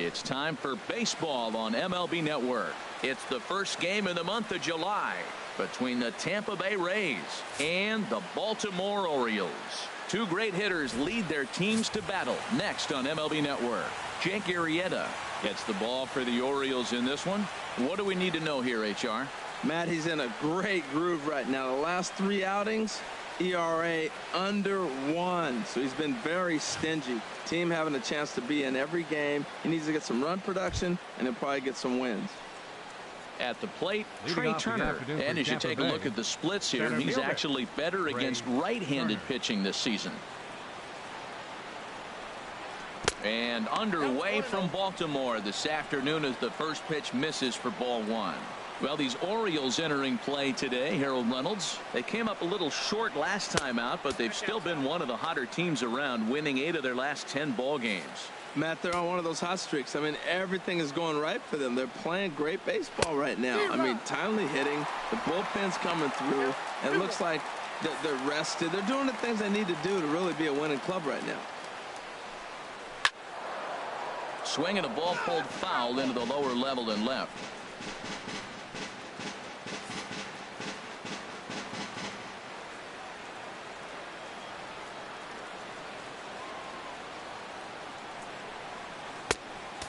It's time for baseball on MLB Network. It's the first game in the month of July between the Tampa Bay Rays and the Baltimore Orioles. Two great hitters lead their teams to battle next on MLB Network. Jake Arrieta gets the ball for the Orioles in this one. What do we need to know here, HR? Matt, he's in a great groove right now. The last 3 outings, ERA under 1. So he's been very stingy. Team having a chance to be in every game. He needs to get some run production, and he'll probably get some wins. At the plate, Trey Turner. And as you take a look at the splits here, he's actually better against right-handed pitching this season. And underway from Baltimore this afternoon as the first pitch misses for ball 1. Well, these Orioles entering play today, Harold Reynolds, they came up a little short last time out, but they've still been one of the hotter teams around, winning 8 of their last 10 ball games. Matt, they're on one of those hot streaks. I mean, everything is going right for them. They're playing great baseball right now. I mean, timely hitting, the bullpen's coming through, and it looks like they're rested. They're doing the things they need to do to really be a winning club right now. Swing and a ball pulled foul into the lower level and left.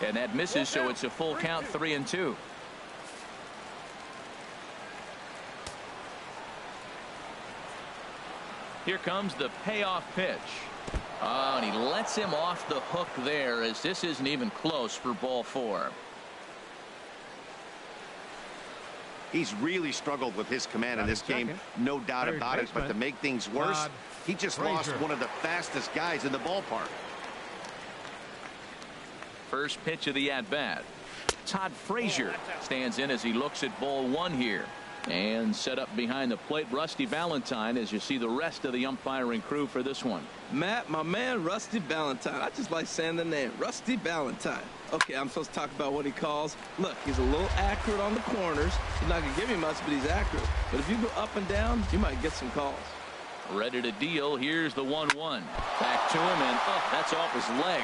And that misses, so it's a full count, 3-2. Here comes the payoff pitch. Oh, and he lets him off the hook there, as this isn't even close for ball 4. He's really struggled with his command in this game, no doubt about it. But to make things worse, he just lost one of the fastest guys in the ballpark. First pitch of the at-bat. Todd Frazier stands in as he looks at ball 1 here. And set up behind the plate, Rusty Valentine, as you see the rest of the umpiring crew for this one. Matt, my man, Rusty Valentine. I just like saying the name, Rusty Valentine. Okay, I'm supposed to talk about what he calls. Look, he's a little accurate on the corners. He's not going to give you much, but he's accurate. But if you go up and down, you might get some calls. Ready to deal. Here's the 1-1. Back to him, and that's off his leg.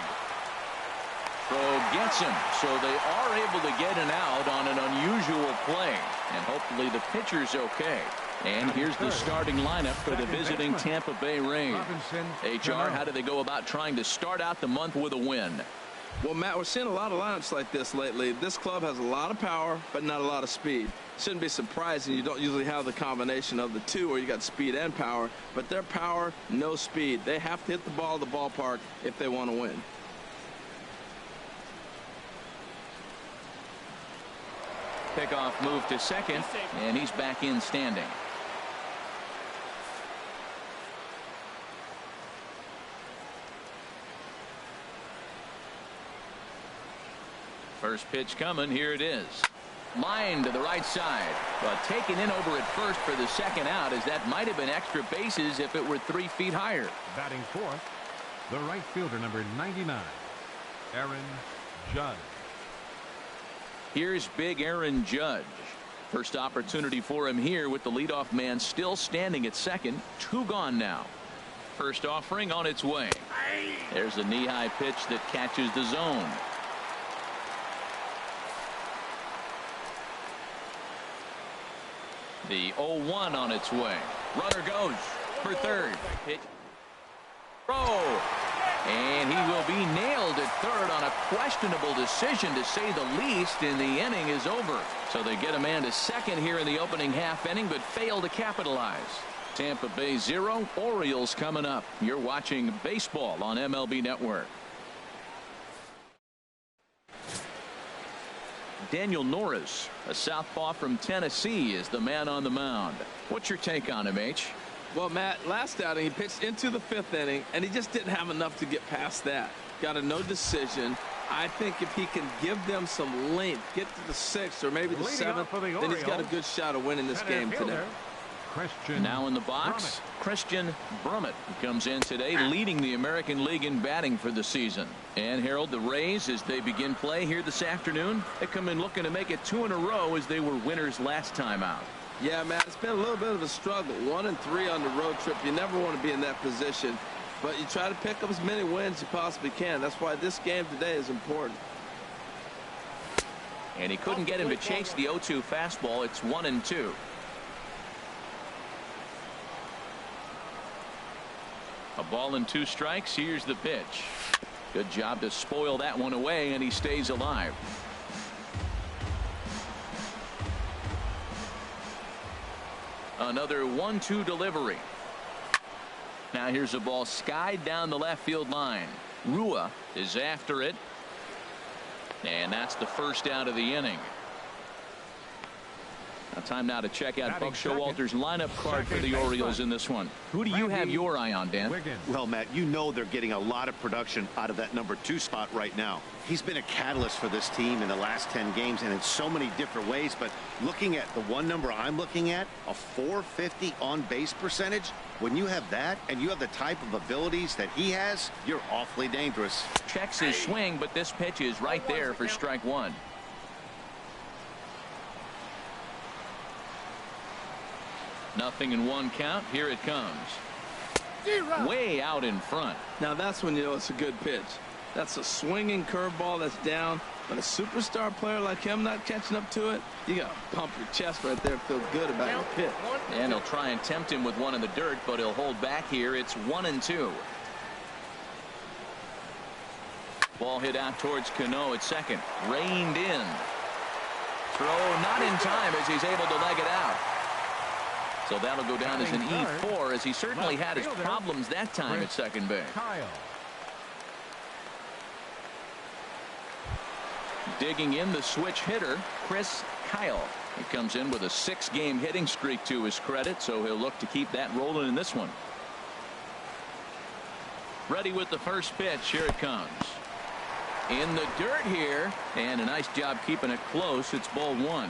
Throw gets him, so they are able to get an out on an unusual play, and hopefully the pitcher's okay. And here's the starting lineup for the visiting Tampa Bay Rays. HR, how do they go about trying to start out the month with a win? Well, Matt, we're seeing a lot of lineups like this lately. This club has a lot of power, but not a lot of speed. Shouldn't be surprising. You don't usually have the combination of the two where you got speed and power, but their power, no speed. They have to hit the ball at the ballpark if they want to win. Pickoff move to second, and he's back in standing. First pitch coming. Here it is. Line to the right side, but taken in over at first for the second out, as that might have been extra bases if it were 3 feet higher. Batting fourth, the right fielder, number 99, Aaron Judge. Here's big Aaron Judge. First opportunity for him here with the leadoff man still standing at second. 2 gone now. First offering on its way. There's a knee-high pitch that catches the zone. The 0-1 on its way. Runner goes for third. Hit. Throw. And he will be nailed at third on a questionable decision, to say the least, and the inning is over. So they get a man to second here in the opening half inning, but fail to capitalize. Tampa Bay 0, Orioles coming up. You're watching baseball on MLB Network. Daniel Norris, a southpaw from Tennessee, is the man on the mound. What's your take on him, H? Well, Matt, last outing he pitched into the 5th inning, and he just didn't have enough to get past that. Got a no decision. I think if he can give them some length, get to the 6th or maybe the 7th, then he's got a good shot of winning this game today. Now in the box, Christian Brummett comes in today, leading the American League in batting for the season. And Harold, the Rays, as they begin play here this afternoon, they come in looking to make it 2 in a row, as they were winners last time out. Yeah, Matt, it's been a little bit of a struggle. 1-3 on the road trip. You never want to be in that position, but you try to pick up as many wins as you possibly can. That's why this game today is important. And he couldn't get him to chase the 0-2 fastball. It's 1-2. A ball and 2 strikes. Here's the pitch. Good job to spoil that one away, and he stays alive. Another 1-2 delivery. Now here's a ball skied down the left field line. Rua is after it. And that's the first out of the inning. Now time now to check out Buck Showalter's lineup card for the Orioles in this one. Who do you have your eye on, Dan? Well, Matt, you know they're getting a lot of production out of that number 2 spot right now. He's been a catalyst for this team in the last 10 games and in so many different ways. But looking at the one number I'm looking at, a .450 on base percentage, when you have that and you have the type of abilities that he has, you're awfully dangerous. Checks his swing, but this pitch is right there for strike 1. Nothing in 1 count. Here it comes. Way out in front. Now that's when you know it's a good pitch. That's a swinging curveball that's down. But a superstar player like him not catching up to it, you got to pump your chest right there, feel good about your pitch. And he'll try and tempt him with one in the dirt, but he'll hold back here. It's 1-2. Ball hit out towards Cano at second. Reined in. Throw not in time as he's able to leg it out. So that'll go down as an E4, as he certainly had his problems that time at second base. Digging in the switch hitter, Chris Kyle. He comes in with a 6-game hitting streak to his credit, so he'll look to keep that rolling in this one. Ready with the first pitch. Here it comes. In the dirt here, and a nice job keeping it close. It's ball 1.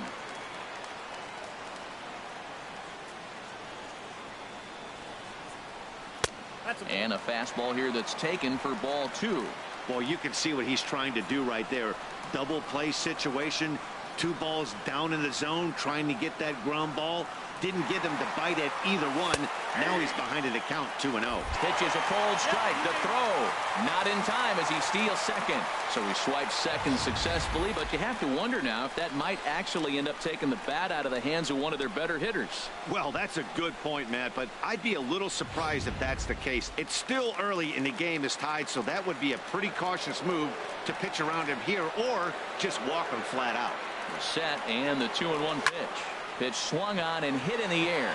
And a fastball here that's taken for ball 2. Well, you can see what he's trying to do right there. Double play situation. 2 balls down in the zone, trying to get that ground ball. Didn't get him to bite at either one. Now he's behind in the count, 2-0. Pitch is a cold strike. The throw not in time as he steals second. So he swipes second successfully, but you have to wonder now if that might actually end up taking the bat out of the hands of one of their better hitters. Well, that's a good point, Matt, but I'd be a little surprised if that's the case. It's still early in the game is tied, so that would be a pretty cautious move to pitch around him here or just walk him flat out. Set and the 2-1 pitch. Pitch swung on and hit in the air.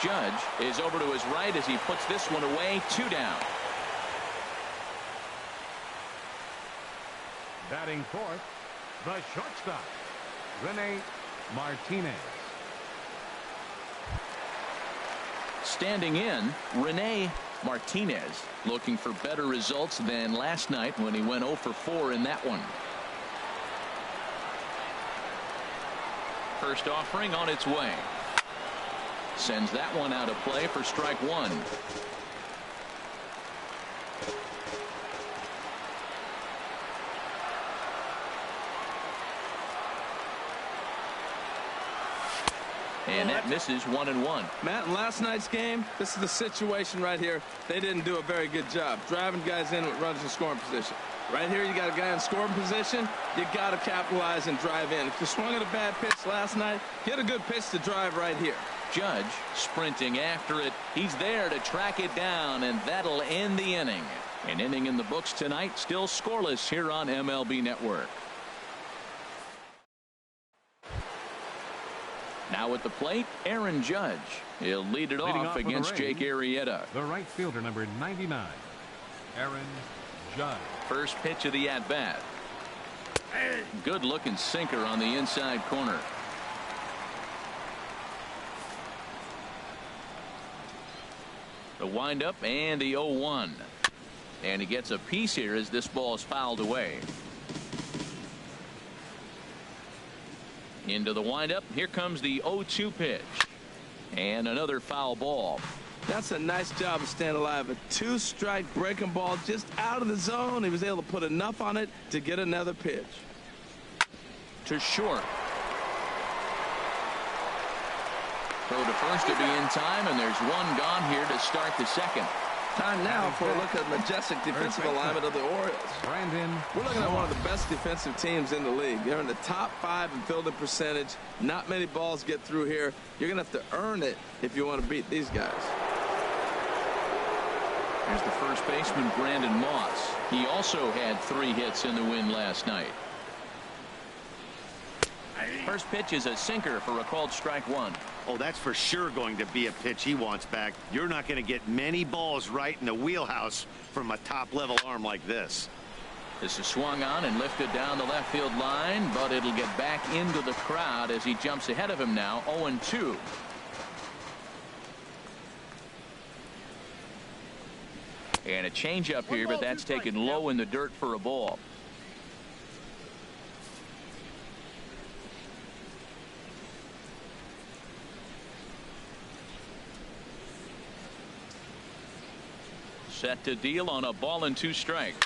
Judge is over to his right as he puts this one away. 2 down. Batting fourth, the shortstop, Rene Martinez. Standing in, Rene Martinez, looking for better results than last night when he went 0 for 4 in that one. First offering on its way. Sends that one out of play for strike 1. And that misses 1-1. Matt, in last night's game, this is the situation right here. They didn't do a very good job driving guys in with runners in scoring position. Right here, you got a guy in scoring position. You got to capitalize and drive in. If you swung at a bad pitch last night, get a good pitch to drive right here. Judge sprinting after it. He's there to track it down, and that'll end the inning. An inning in the books tonight, still scoreless here on MLB Network. Now at the plate, Aaron Judge. He'll lead it off against Jake Arrieta. The right fielder, number 99, Aaron Judge. First pitch of the at-bat. Good looking sinker on the inside corner. The windup and the 0-1. And he gets a piece here as this ball is fouled away. Into the windup. Here comes the 0-2 pitch. And another foul ball. That's a nice job of staying alive. A 2-strike breaking ball just out of the zone. He was able to put enough on it to get another pitch. To short. Throw to first to be in time, and there's one gone here to start the second. Time now for a look at the majestic defensive alignment of the Orioles. We're looking at one of the best defensive teams in the league. They're in the top 5 in fielding percentage. Not many balls get through here. You're going to have to earn it if you want to beat these guys. Here's the first baseman, Brandon Moss. He also had 3 hits in the win last night. First pitch is a sinker for a called strike 1. Oh, that's for sure going to be a pitch he wants back. You're not going to get many balls right in the wheelhouse from a top-level arm like this. This is swung on and lifted down the left field line, but it'll get back into the crowd as he jumps ahead of him now, 0-2. And a changeup here, but that's taken low in the dirt for a ball. Set to deal on a ball and 2 strikes.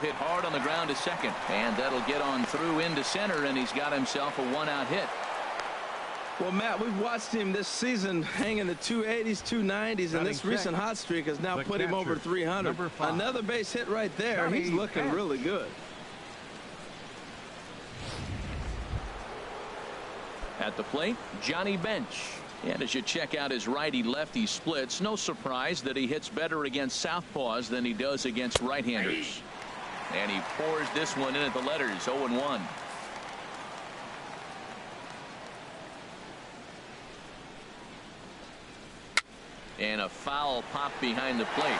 Hit hard on the ground to second, and that'll get on through into center, and he's got himself a 1-out hit. Well, Matt, we've watched him this season hang in the 280s, 290s, and this recent hot streak has now put him over 300. Another base hit right there. He's looking really good. At the plate, Johnny Bench. And as you check out his righty-lefty splits, no surprise that he hits better against southpaws than he does against right-handers. And he pours this one in at the letters, 0-1. And a foul pop behind the plate.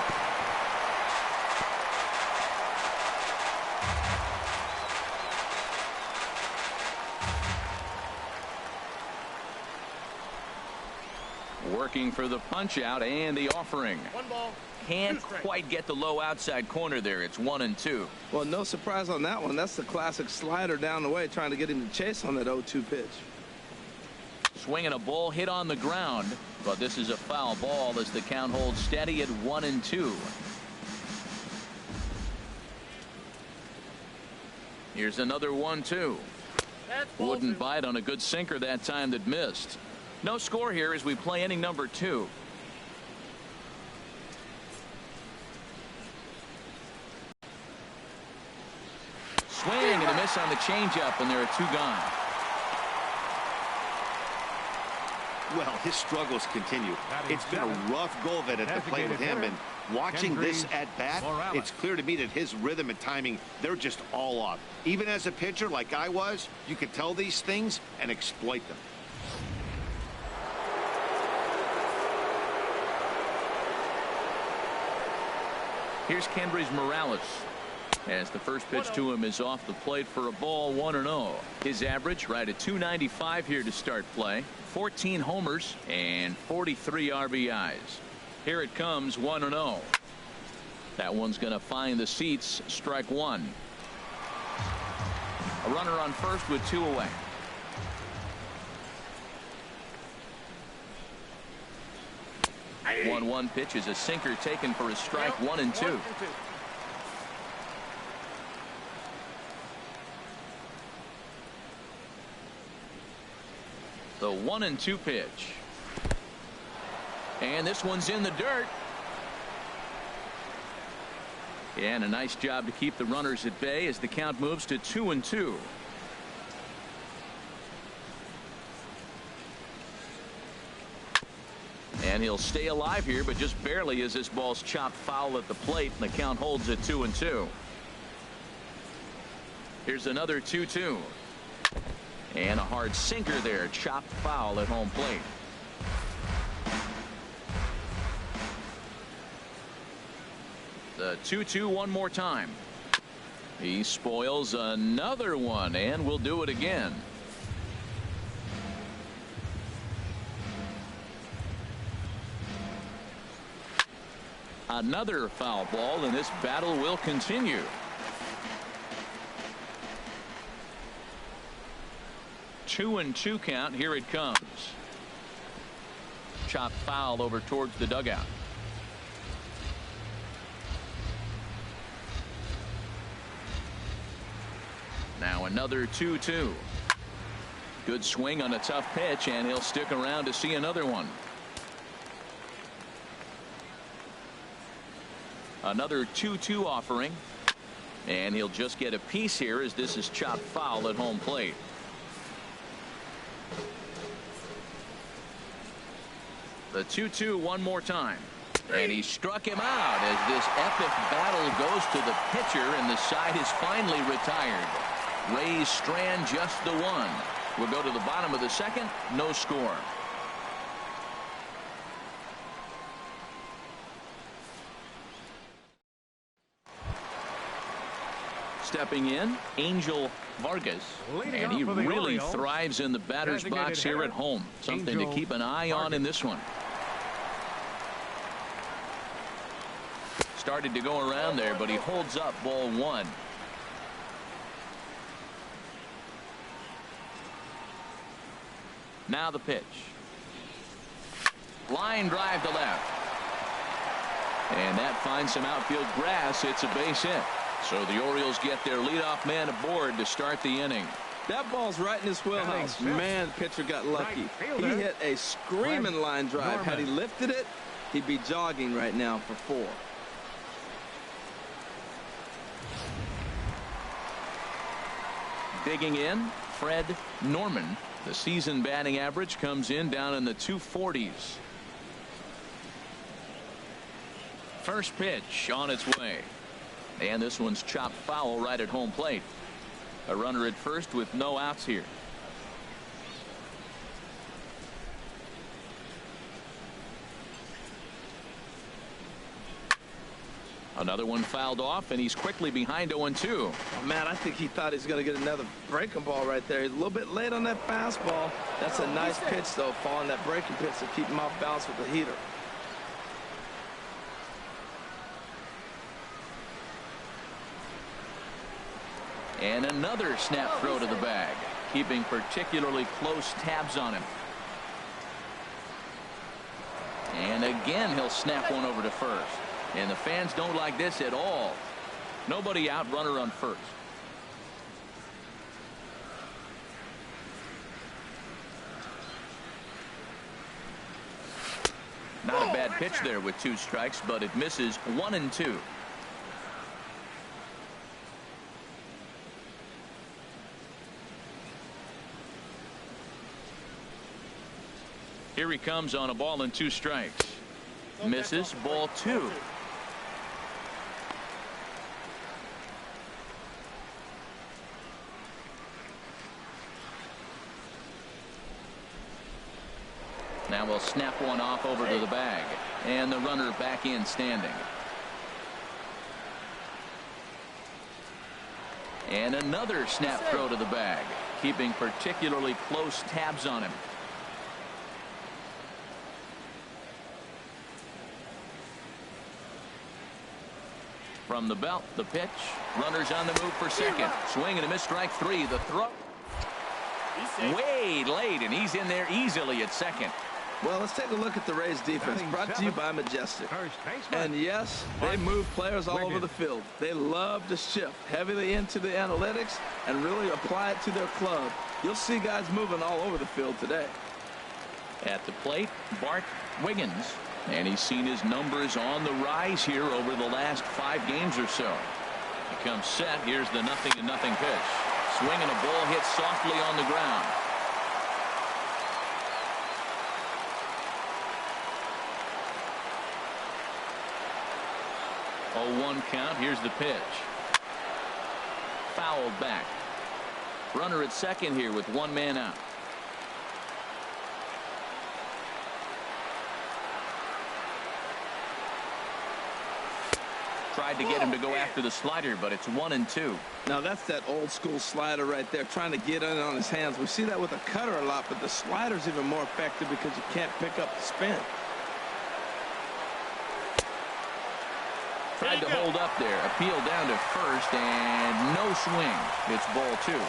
Working for the punch out and the offering. 1 ball. Can't quite get the low outside corner there. It's 1-2. Well, no surprise on that one. That's the classic slider down the way, trying to get him to chase on that 0-2 pitch. Swinging a ball hit on the ground, but this is a foul ball as the count holds steady at 1-2. Here's another 1-2. Wouldn't bite on a good sinker that time that missed. No score here as we play inning number 2. Swing and a miss on the changeup, and there are 2 gone. Well, his struggles continue. It's been a rough go of it at the plate with him, and watching this at bat, it's clear to me that his rhythm and timing, they're just all off. Even as a pitcher like I was, you could tell these things and exploit them. Here's Kendrys Morales as the first pitch to him is off the plate for a ball, 1-0. His average right at 295 here to start play. 14 homers and 43 RBIs. Here it comes, 1-0. That one's going to find the seats, strike 1. A runner on first with 2 away. One 1 pitch is a sinker taken for a strike, 1-2. The 1-2 pitch. And this one's in the dirt. And a nice job to keep the runners at bay as the count moves to 2-2. And he'll stay alive here, but just barely as this ball's chopped foul at the plate, and the count holds at 2-2. Here's another 2-2. And a hard sinker there, chopped foul at home plate. The 2-2 one more time. He spoils another one, and will do it again. Another foul ball, and this battle will continue. Two and two count. Here it comes. Chopped foul over towards the dugout. Now another 2-2. Good swing on a tough pitch, and he'll stick around to see another one. Another 2-2 offering. And he'll just get a piece here as this is chopped foul at home plate. The 2-2 one more time. And he struck him out as this epic battle goes to the pitcher, and the side is finally retired. Rays strand just the one. We'll go to the bottom of the second. No score. Stepping in, Angel Vargas, and he really thrives in the batter's box here at home. Something to keep an eye on in this one. Started to go around there, but he holds up ball one. Now the pitch. Line drive to left. And that finds some outfield grass. It's a base hit. So the Orioles get their leadoff man aboard to start the inning. That ball's right in his wheelhouse. Man, the pitcher got lucky. He hit a screaming line drive. Had he lifted it, he'd be jogging right now for 4. Digging in, Fred Norman. The season batting average comes in down in the 240s. First pitch on its way. And this one's chopped foul right at home plate. A runner at first with no outs here. Another one fouled off, and he's quickly behind 0-2. Oh, man, I think he thought he was going to get another breaking ball right there. He's a little bit late on that fastball. That's a nice pitch, though, following that breaking pitch to keep him off balance with the heater. And another snap throw to the bag, keeping particularly close tabs on him. And again, he'll snap one over to first. And the fans don't like this at all. Nobody out, runner on first. Not a bad pitch there with 2 strikes, but it misses 1-2. Here he comes on a ball and 2 strikes. Misses, ball 2. Now we'll snap one off over to the bag, and the runner back in standing. And another snap throw to the bag, keeping particularly close tabs on him. From the belt, the pitch. Runners on the move for second. Swing and a miss, strike 3. The throw. Way late, and he's in there easily at second. Well, let's take a look at the Rays defense, brought to you by Majestic. And yes, they move players all over the field. They love to shift heavily into the analytics and really apply it to their club. You'll see guys moving all over the field today. At the plate, Bart Wiggins. And he's seen his numbers on the rise here over the last 5 games or so. He comes set. Here's the 0-0 pitch. Swing and a ball hit softly on the ground. Oh, 1 count. Here's the pitch. Fouled back. Runner at second here with 1 man out. Tried to get him to go after the slider, but it's 1-2. Now that's that old school slider right there, trying to get in on his hands. We see that with a cutter a lot, but the slider's even more effective because you can't pick up the spin. Tried to hold up there. Appeal down to first, and no swing. It's ball 2.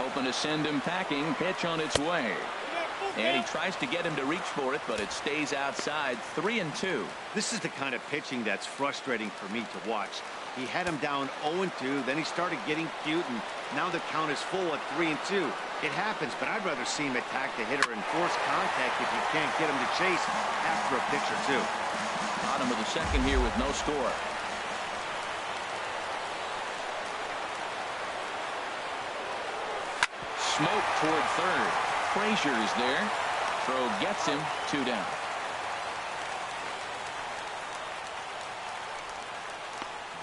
Hoping to send him packing. Pitch on its way. And he tries to get him to reach for it, but it stays outside. 3-2. This is the kind of pitching that's frustrating for me to watch. He had him down 0-2, then he started getting cute, and now the count is full at 3-2. It happens, but I'd rather see him attack the hitter and force contact if you can't get him to chase after a pitch or two. Bottom of the second here with no score. Smoke toward third. Frazier is there. Throw gets him. 2 down.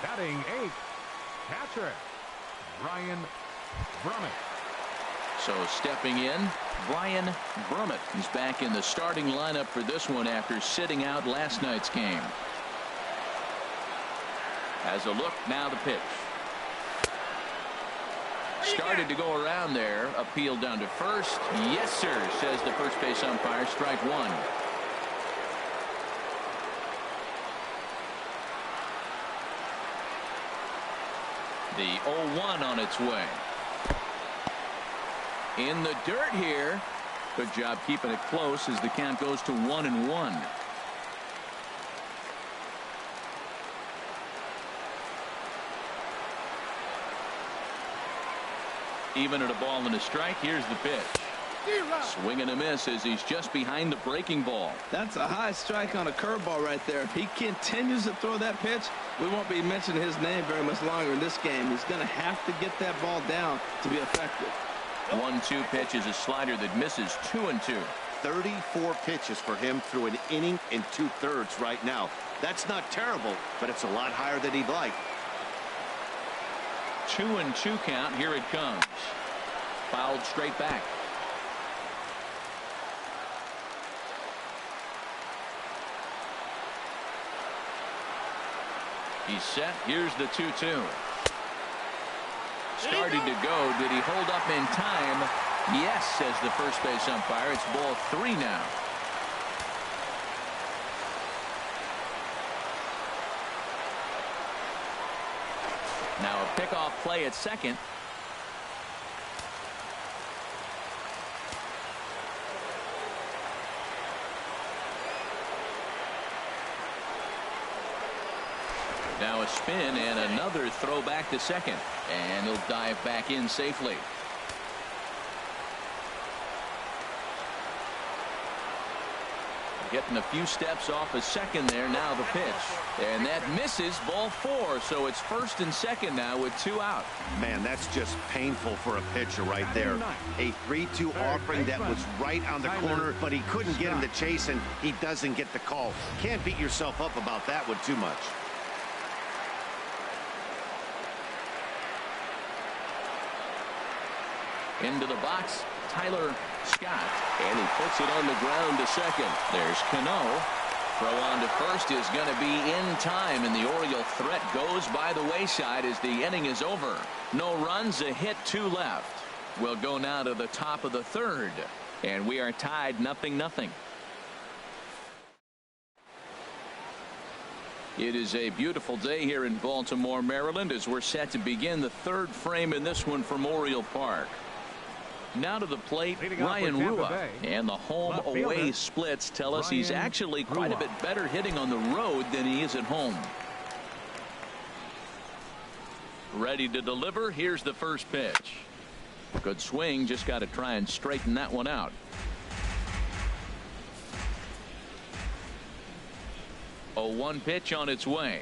Batting 8th, catcher Brian Brummett. So stepping in, Brian Brummett. He's back in the starting lineup for this one after sitting out last night's game. As a look, now the pitch. Started to go around there. Appeal down to first. Yes, sir, says the first base umpire. Strike 1. The 0-1 on its way. In the dirt here. Good job keeping it close as the count goes to 1-1. Even at a ball and a strike. Here's the pitch. Swing and a miss as he's just behind the breaking ball. That's a high strike on a curveball right there. If he continues to throw that pitch, we won't be mentioning his name very much longer in this game. He's going to have to get that ball down to be effective. 1-2 pitch is a slider that misses. 2-2. 34 pitches for him through an inning and 2/3 right now. That's not terrible, but it's a lot higher than he'd like. 2-2 count. Here it comes. Fouled straight back. He's set. Here's the 2-2. Started to go. Did he hold up in time? Yes, says the first base umpire. It's ball 3 now. Now a pickoff play at second. Now a spin and another throw back to second. And he'll dive back in safely. Getting a few steps off a second there. Now the pitch. And that misses. Ball 4. So it's first and second now with 2 out. Man, that's just painful for a pitcher right there. A 3-2 offering that was right on the corner, but he couldn't get him to chase, and he doesn't get the call. Can't beat yourself up about that one too much. Into the box, Tyler Scott, and he puts it on the ground to second. There's Cano. Throw on to first is going to be in time, and the Oriole threat goes by the wayside as the inning is over. No runs, a hit, 2 left. We'll go now to the top of the third, and we are tied 0-0. It is a beautiful day here in Baltimore, Maryland, as we're set to begin the third frame in this one from Oriole Park. Now to the plate, Ryan Rua, and the home-away splits tell us he's actually quite a bit better hitting on the road than he is at home. Ready to deliver. Here's the first pitch. Good swing. Just got to try and straighten that one out. A 1 pitch on its way.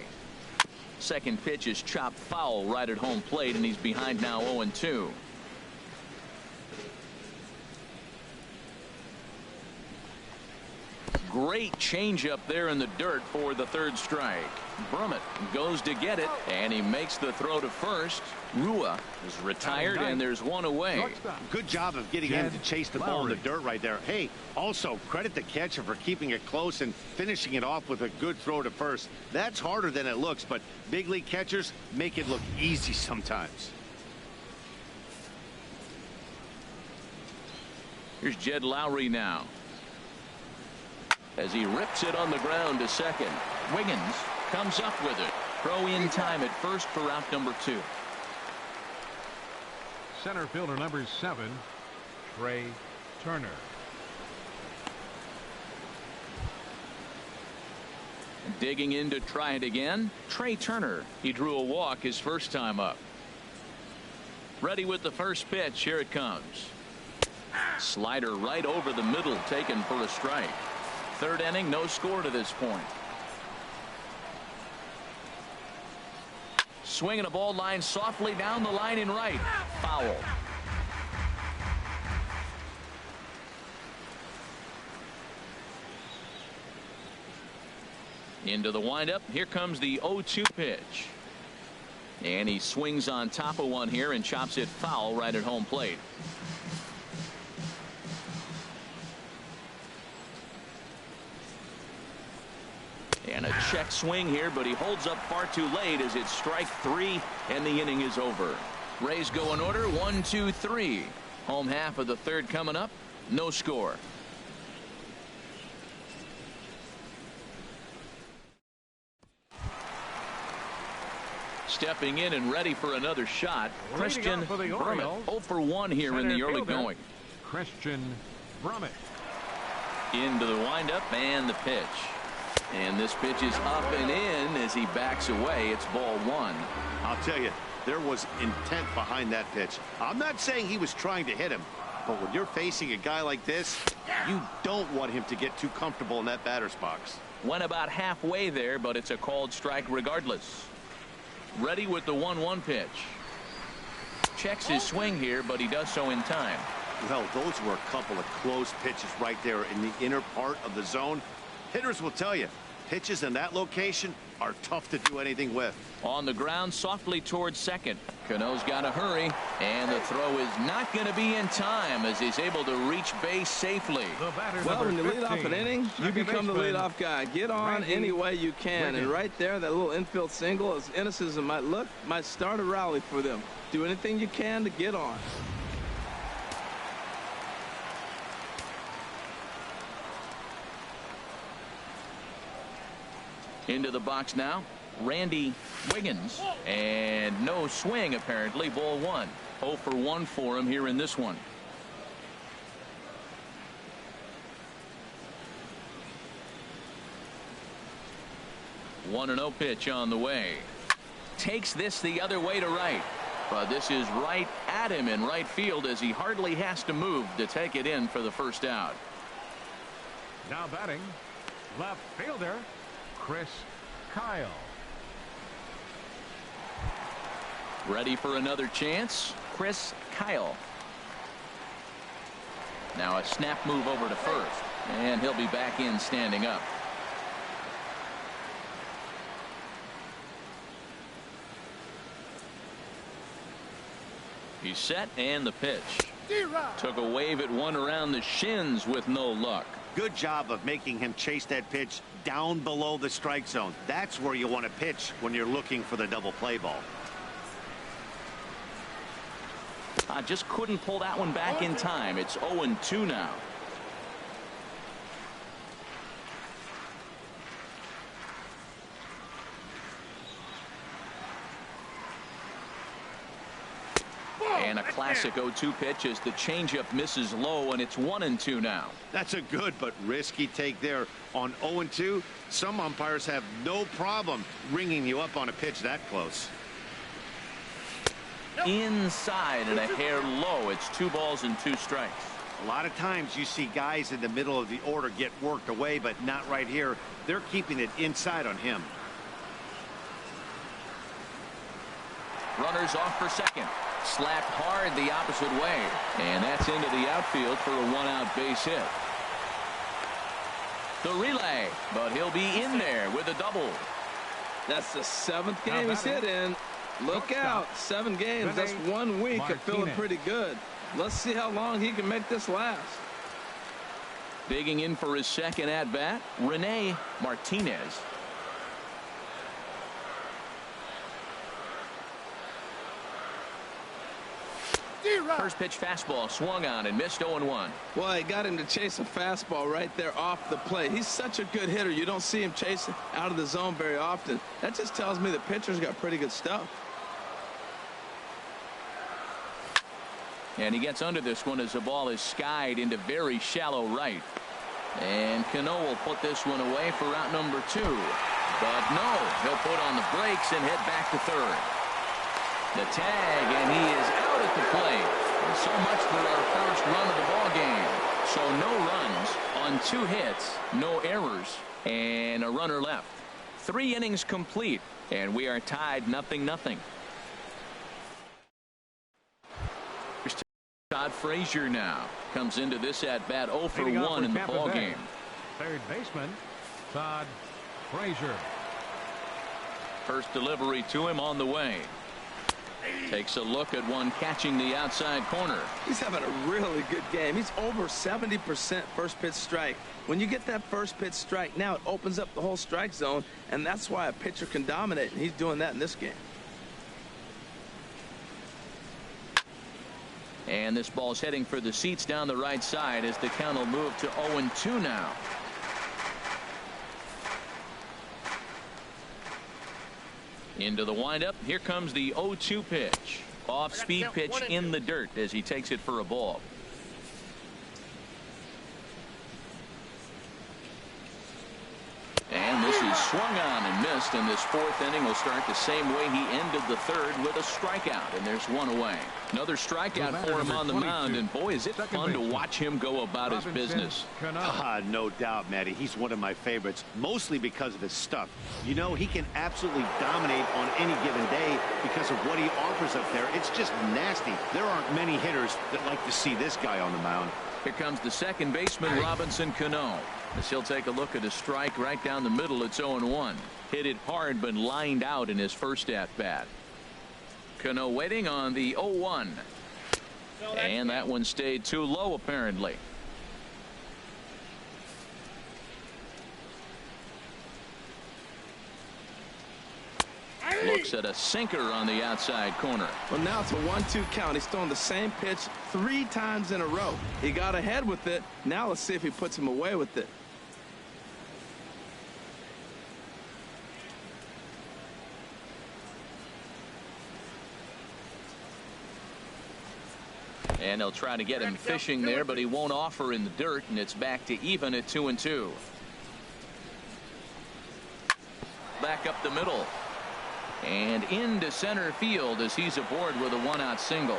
Second pitch is chopped foul right at home plate, and he's behind now 0-2. Great changeup there in the dirt for the third strike. Brummett goes to get it, and he makes the throw to first. Rua is retired, and there's 1 away. Good job of getting him to chase the ball in the dirt right there. Hey, also credit the catcher for keeping it close and finishing it off with a good throw to first. That's harder than it looks, but big league catchers make it look easy sometimes. Here's Jed Lowry now, as he rips it on the ground to second. Wiggins comes up with it. Throw in time at first for out number 2. Center fielder number 7, Trey Turner. Digging in to try it again, Trey Turner. He drew a walk his first time up. Ready with the first pitch. Here it comes. Slider right over the middle, taken for a strike. Third inning, no score to this point. Swinging a ball line softly down the line in right. Foul. Into the windup. Here comes the 0-2 pitch. And he swings on top of one here and chops it foul right at home plate. And a check swing here, but he holds up far too late as it's strike 3 and the inning is over. Rays go in order 1, 2, 3. Home half of the third coming up. No score. Stepping in and ready for another shot, Christian Brummett. 0 for 1 here in the early going. Christian Brummett. Into the windup and the pitch. And this pitch is up and in as he backs away. It's ball 1. I'll tell you, there was intent behind that pitch. I'm not saying he was trying to hit him, but when you're facing a guy like this, you don't want him to get too comfortable in that batter's box. Went about halfway there, but it's a called strike regardless. Ready with the 1-1 pitch. Checks his swing here, but he does so in time. Well, those were a couple of close pitches right there in the inner part of the zone. Hitters will tell you, pitches in that location are tough to do anything with. On the ground, softly towards second. Cano's got to hurry, and the throw is not going to be in time as he's able to reach base safely. Well, when you lead off an inning, you become the leadoff guy. Get on any way you can, and right there, that little infield single, as innocent as it might look, might start a rally for them. Do anything you can to get on. Into the box now, Randy Wiggins, and no swing apparently. Ball 1. 0 for 1 for him here in this one. One and 0 pitch on the way. Takes this the other way to right, but this is right at him in right field as he hardly has to move to take it in for the first out. Now batting, left fielder Chris Kyle. Ready for another chance, Chris Kyle. Now a snap move over to first, and he'll be back in standing up. He's set, and the pitch. Took a wave at one around the shins with no luck. Good job of making him chase that pitch down below the strike zone. That's where you want to pitch when you're looking for the double play ball. I just couldn't pull that one back in time. It's 0-2 now. And a classic 0-2 pitch as the changeup misses low, and it's 1-2 now. That's a good but risky take there. On 0-2, some umpires have no problem ringing you up on a pitch that close. Inside and a hair low. It's 2 balls and 2 strikes. A lot of times you see guys in the middle of the order get worked away, but not right here. They're keeping it inside on him. Runners off for second. Slapped hard the opposite way, and that's into the outfield for a 1-out base hit. The relay, but he'll be in there with a double. That's the 7th game he's hit in. Look out, 7 games. That's 1 week of feeling pretty good. Let's see how long he can make this last. Digging in for his second at bat, Rene Martinez. First pitch fastball swung on and missed. 0-1. Well, he got him to chase a fastball right there off the plate. He's such a good hitter. You don't see him chasing out of the zone very often. That just tells me the pitcher's got pretty good stuff. And he gets under this one as the ball is skied into very shallow right. And Cano will put this one away for out number 2. But no, he'll put on the brakes and head back to third. The tag, and he is out at the plate. And so much for our first run of the ball game. So no runs on 2 hits, no errors, and a runner left. 3 innings complete, and we are tied 0-0. Here's Todd Frazier now. Comes into this at bat 0 for 1 in the ball game. Third baseman, Todd Frazier. First delivery to him on the way. Takes a look at one catching the outside corner. He's having a really good game. He's over 70% first pitch strike. When you get that first pitch strike, now it opens up the whole strike zone, and that's why a pitcher can dominate, and he's doing that in this game. And this ball's heading for the seats down the right side as the count will move to 0-2 now. Into the windup. Here comes the 0-2 pitch. Off speed pitch in the dirt as he takes it for a ball. And this is swung on and missed, and this 4th inning will start the same way he ended the 3rd with a strikeout, and there's 1 away. Another strikeout for him on the mound, and boy, is it fun to watch him go about his business. No doubt, Matty. He's one of my favorites, mostly because of his stuff. You know, he can absolutely dominate on any given day because of what he offers up there. It's just nasty. There aren't many hitters that like to see this guy on the mound. Here comes the second baseman, Robinson Cano. As he'll take a look at a strike right down the middle. It's 0-1. Hit it hard, but lined out in his first at bat. Cano waiting on the 0-1. And that one stayed too low, apparently. Looks at a sinker on the outside corner. Well, now it's a 1-2 count. He's throwing the same pitch 3 times in a row. He got ahead with it. Now let's see if he puts him away with it. And they'll try to get him fishing there, but he won't offer in the dirt, and it's back to even at 2-2. Back up the middle. And into center field as he's aboard with a 1-out single.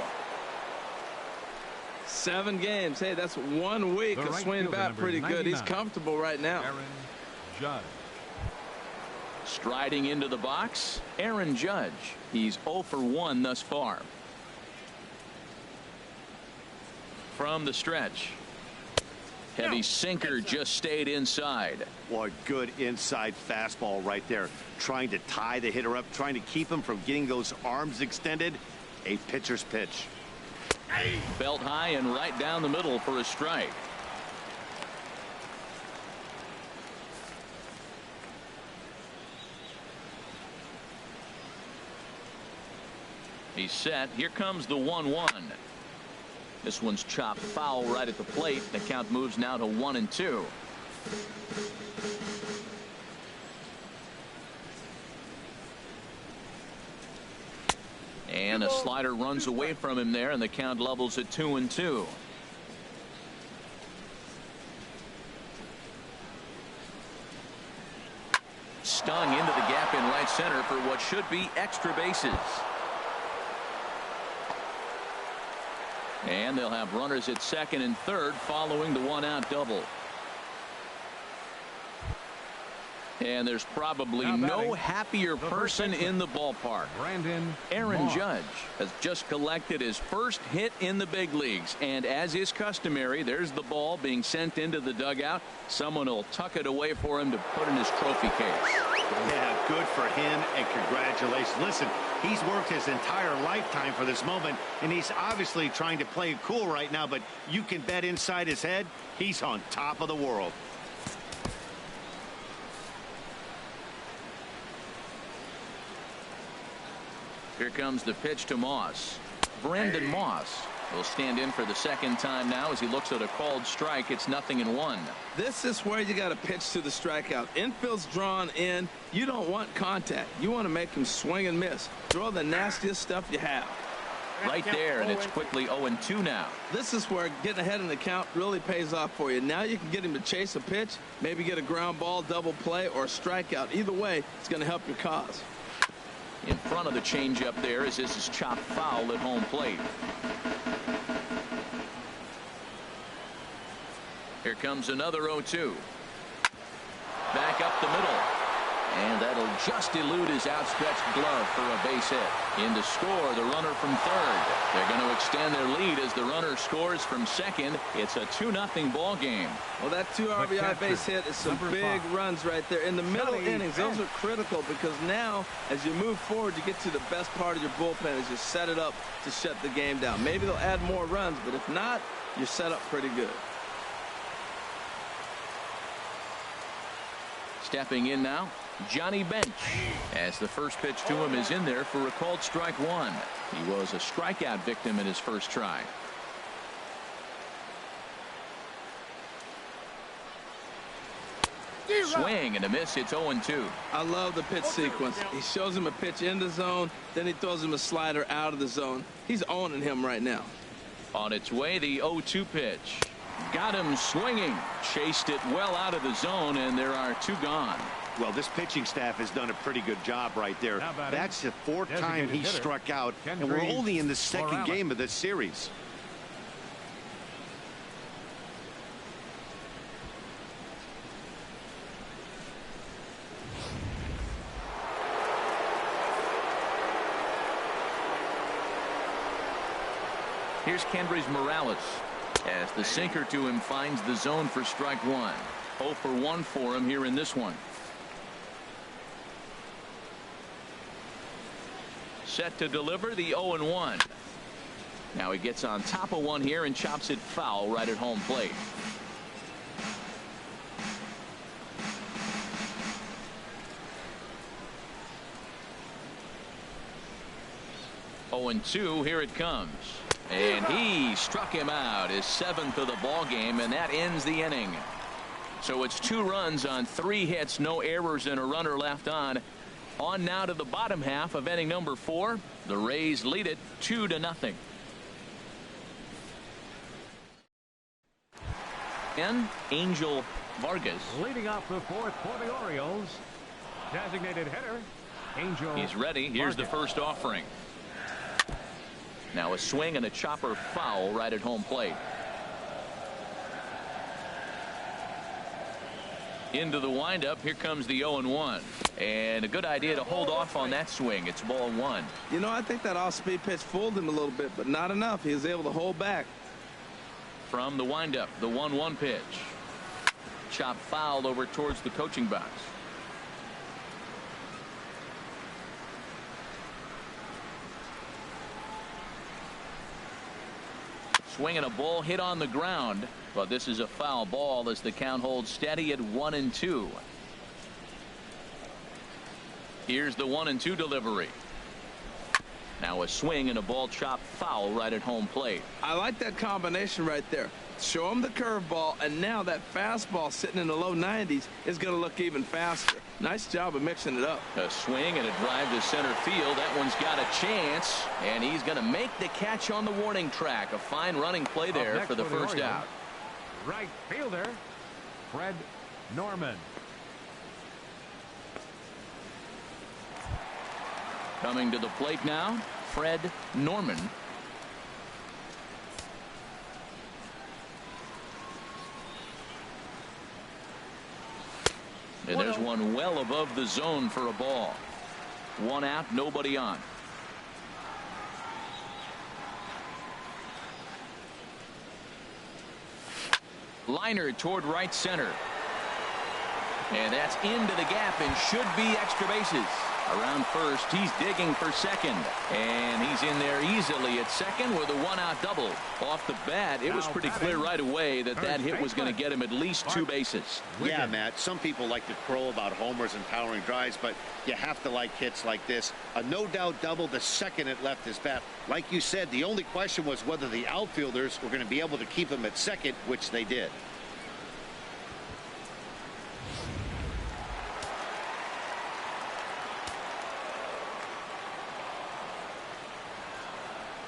7 games. Hey, that's 1 week of swinging bat pretty good. He's comfortable right now. Aaron Judge. Striding into the box, Aaron Judge. He's 0 for 1 thus far. From the stretch. Heavy sinker just stayed inside. Boy, good inside fastball right there. Trying to tie the hitter up, trying to keep him from getting those arms extended. A pitcher's pitch. Belt high and right down the middle for a strike. He's set. Here comes the 1-1. This one's chopped foul right at the plate. The count moves now to 1-2. And a slider runs away from him there, and the count levels at 2-2. Stung into the gap in right center for what should be extra bases. And they'll have runners at second and third following the 1-out double. And there's probably no happier person in the ballpark. Aaron Judge has just collected his first hit in the big leagues. And as is customary, there's the ball being sent into the dugout. Someone will tuck it away for him to put in his trophy case. Yeah, good for him, and congratulations. Listen, he's worked his entire lifetime for this moment, and he's obviously trying to play it cool right now, but you can bet inside his head, he's on top of the world. Here comes the pitch to Moss. Brendan Moss will stand in for the second time now as he looks at a called strike. It's 0-1. This is where you got to pitch to the strikeout. Infield's drawn in. You don't want contact. You want to make him swing and miss. Throw the nastiest stuff you have. right there, and it's quickly 0-2 now. This is where getting ahead in the count really pays off for you. Now you can get him to chase a pitch, maybe get a ground ball, double play, or a strikeout. Either way, it's going to help your cause. In front of the changeup there as this is chopped foul at home plate. Here comes another 0-2. Back up the middle. And that'll just elude his outstretched glove for a base hit. In to score, the runner from third. They're going to extend their lead as the runner scores from second. It's a 2-0 ball game. Well, that 2 RBI base hit is some big runs right there. In the middle innings, those are critical because now, as you move forward, you get to the best part of your bullpen as you set it up to shut the game down. Maybe they'll add more runs, but if not, you're set up pretty good. Stepping in now, Johnny Bench, as the first pitch to him is in there for a called strike one. He was a strikeout victim in his first try. Swing and a miss. It's 0-2. I love the pitch sequence. He shows him a pitch in the zone, then he throws him a slider out of the zone. He's owning him right now. On its way, the 0-2 pitch. Got him swinging. Chased it well out of the zone, and there are 2 gone. Well, this pitching staff has done a pretty good job right there. That's the 4th time he struck out, and we're only in the 2nd game of this series. Here's Kendrys Morales as the sinker to him finds the zone for strike one. 0 for 1 for him here in this one. Set to deliver the 0-1. Now he gets on top of one here and chops it foul right at home plate. Oh, and 2. Here it comes. And he struck him out, his 7th of the ball game, and that ends the inning. So it's 2 runs on 3 hits, no errors, and a runner left on. On now to the bottom half of inning number 4. The Rays lead it 2-0. And Angel Vargas leading off the 4th for the Orioles. Designated hitter, Angel. He's ready. Here's the first offering. Now a swing and a chopper foul right at home plate. Into the windup. Here comes the 0-1. And a good idea to hold off on that swing. It's ball 1. You know, I think that off-speed pitch fooled him a little bit, but not enough. He was able to hold back. From the windup, the 1-1 pitch. Chop fouled over towards the coaching box. Swinging a ball hit on the ground, but this is a foul ball as the count holds steady at 1-2. Here's the 1-2 delivery. Now a swing and a ball chopped foul right at home plate. I like that combination right there. Show him the curveball, and now that fastball sitting in the low 90s is going to look even faster. Nice job of mixing it up. A swing and a drive to center field. That one's got a chance, and he's going to make the catch on the warning track. A fine running play there for the first out. Right fielder, Fred Norman. Coming to the plate now, Fred Norman. And there's one well above the zone for a ball. 1 out, nobody on. Liner toward right center. And that's into the gap and should be extra bases. Around first, he's digging for second, and he's in there easily at second with a 1-out double. Off the bat, it was pretty clear right away that that hit was going to get him at least 2 bases. Yeah, Matt, some people like to crow about homers and powering drives, but you have to like hits like this. A no-doubt double the second it left his bat. Like you said, the only question was whether the outfielders were going to be able to keep him at second, which they did.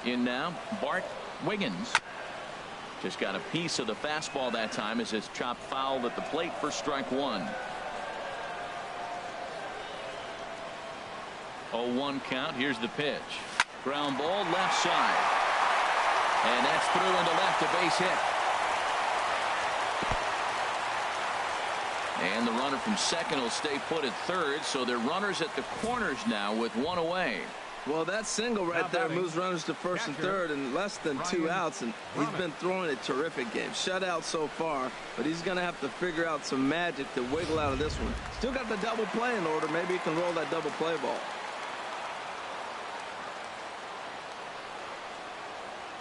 In now, Bart Wiggins. Just got a piece of the fastball that time as it's chopped foul at the plate for strike one. 0-1 count. Here's the pitch. Ground ball left side. And that's through into left, a base hit. And the runner from second will stay put at third, so they're runners at the corners now with one away. Well, that single right there moves runners to first and third in less than 2 outs, and he's been throwing a terrific game. Shutout so far, but he's going to have to figure out some magic to wiggle out of this one. Still got the double play in order. Maybe he can roll that double play ball.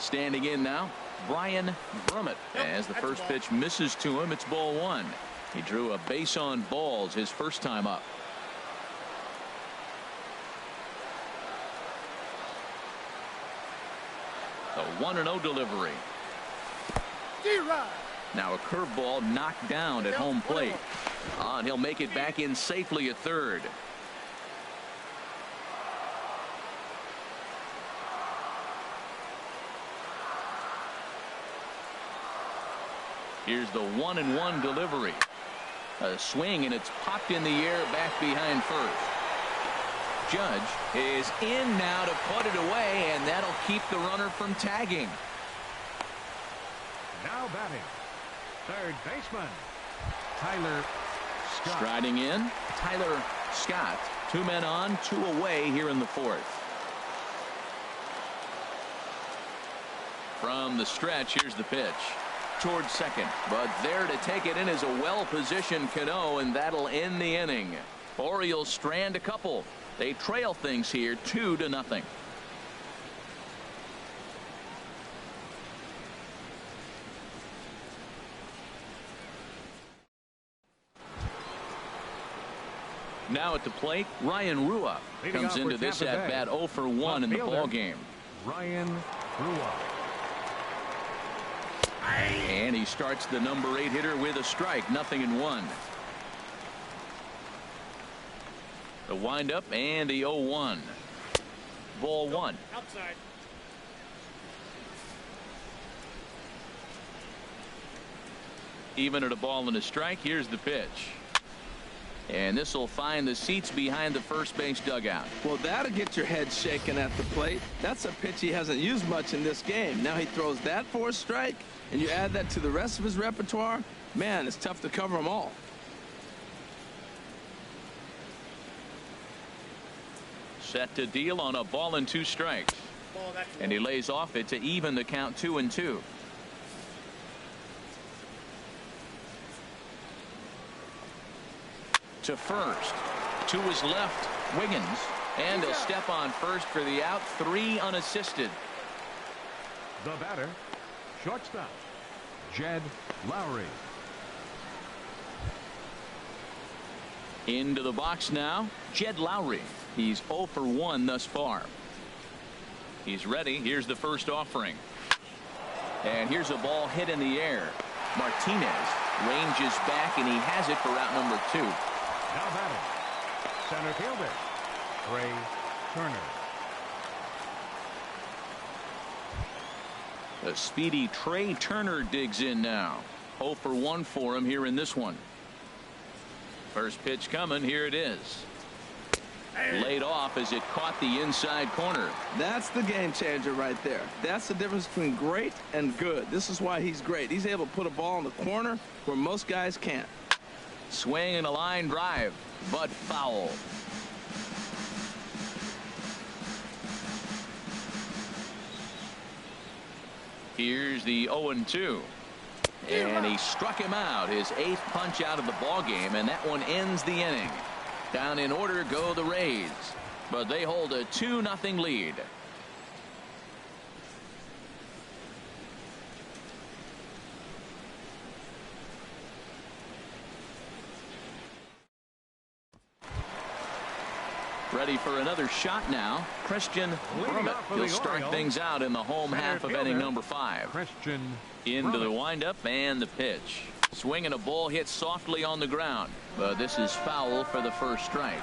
Standing in now, Brian Brummett. As the first pitch misses to him, it's ball one. He drew a base on balls his first time up. The 1-0 delivery. Now a curveball knocked down at home plate. And he'll make it back in safely at third. Here's the 1-1 delivery. A swing, and it's popped in the air back behind first. Judge is in now to put it away, and that'll keep the runner from tagging. Now batting, third baseman, Tyler Scott. Striding in, Tyler Scott. 2 men on, 2 away here in the fourth. From the stretch, here's the pitch. Towards second, but there to take it in is a well-positioned Cano, and that'll end the inning. Orioles strand a couple. They trail things here 2-0. Now at the plate, Ryan Rua comes into this at bat 0 for 1 in the ball game. Ryan Rua. And he starts the number 8 hitter with a strike. 0-1. The windup and the 0-1. Ball one. Outside. Even at a ball and a strike. Here's the pitch. And this will find the seats behind the first base dugout. Well, that'll get your head shaken at the plate. That's a pitch he hasn't used much in this game. Now he throws that for a strike, and you add that to the rest of his repertoire. Man, it's tough to cover them all. Set to deal on a ball and 2 strikes. And he lays off it to even the count 2-2. To first. To his left, Wiggins. And he'll step on first for the out. 3 unassisted. The batter, shortstop, Jed Lowry. Into the box now, Jed Lowry. He's 0 for 1 thus far. He's ready. Here's the first offering. And here's a ball hit in the air. Martinez ranges back, and he has it for route number 2. Now batting, center fielder, Trey Turner. The speedy Trey Turner digs in now. 0 for 1 for him here in this one. First pitch coming. Here it is. Laid off as it caught the inside corner. That's the game changer right there. That's the difference between great and good. This is why he's great. He's able to put a ball in the corner where most guys can't. Swing and a line drive, but foul. Here's the 0-2. And he struck him out, his 8th punch out of the ball game, and that one ends the inning. Down in order go the Rays, but they hold a 2-0 lead. Ready for another shot now. Christian Brummett. He'll start things out in the home half of inning number 5. Christian Into the windup and the pitch. Swing and a ball hit softly on the ground. But this is foul for the first strike.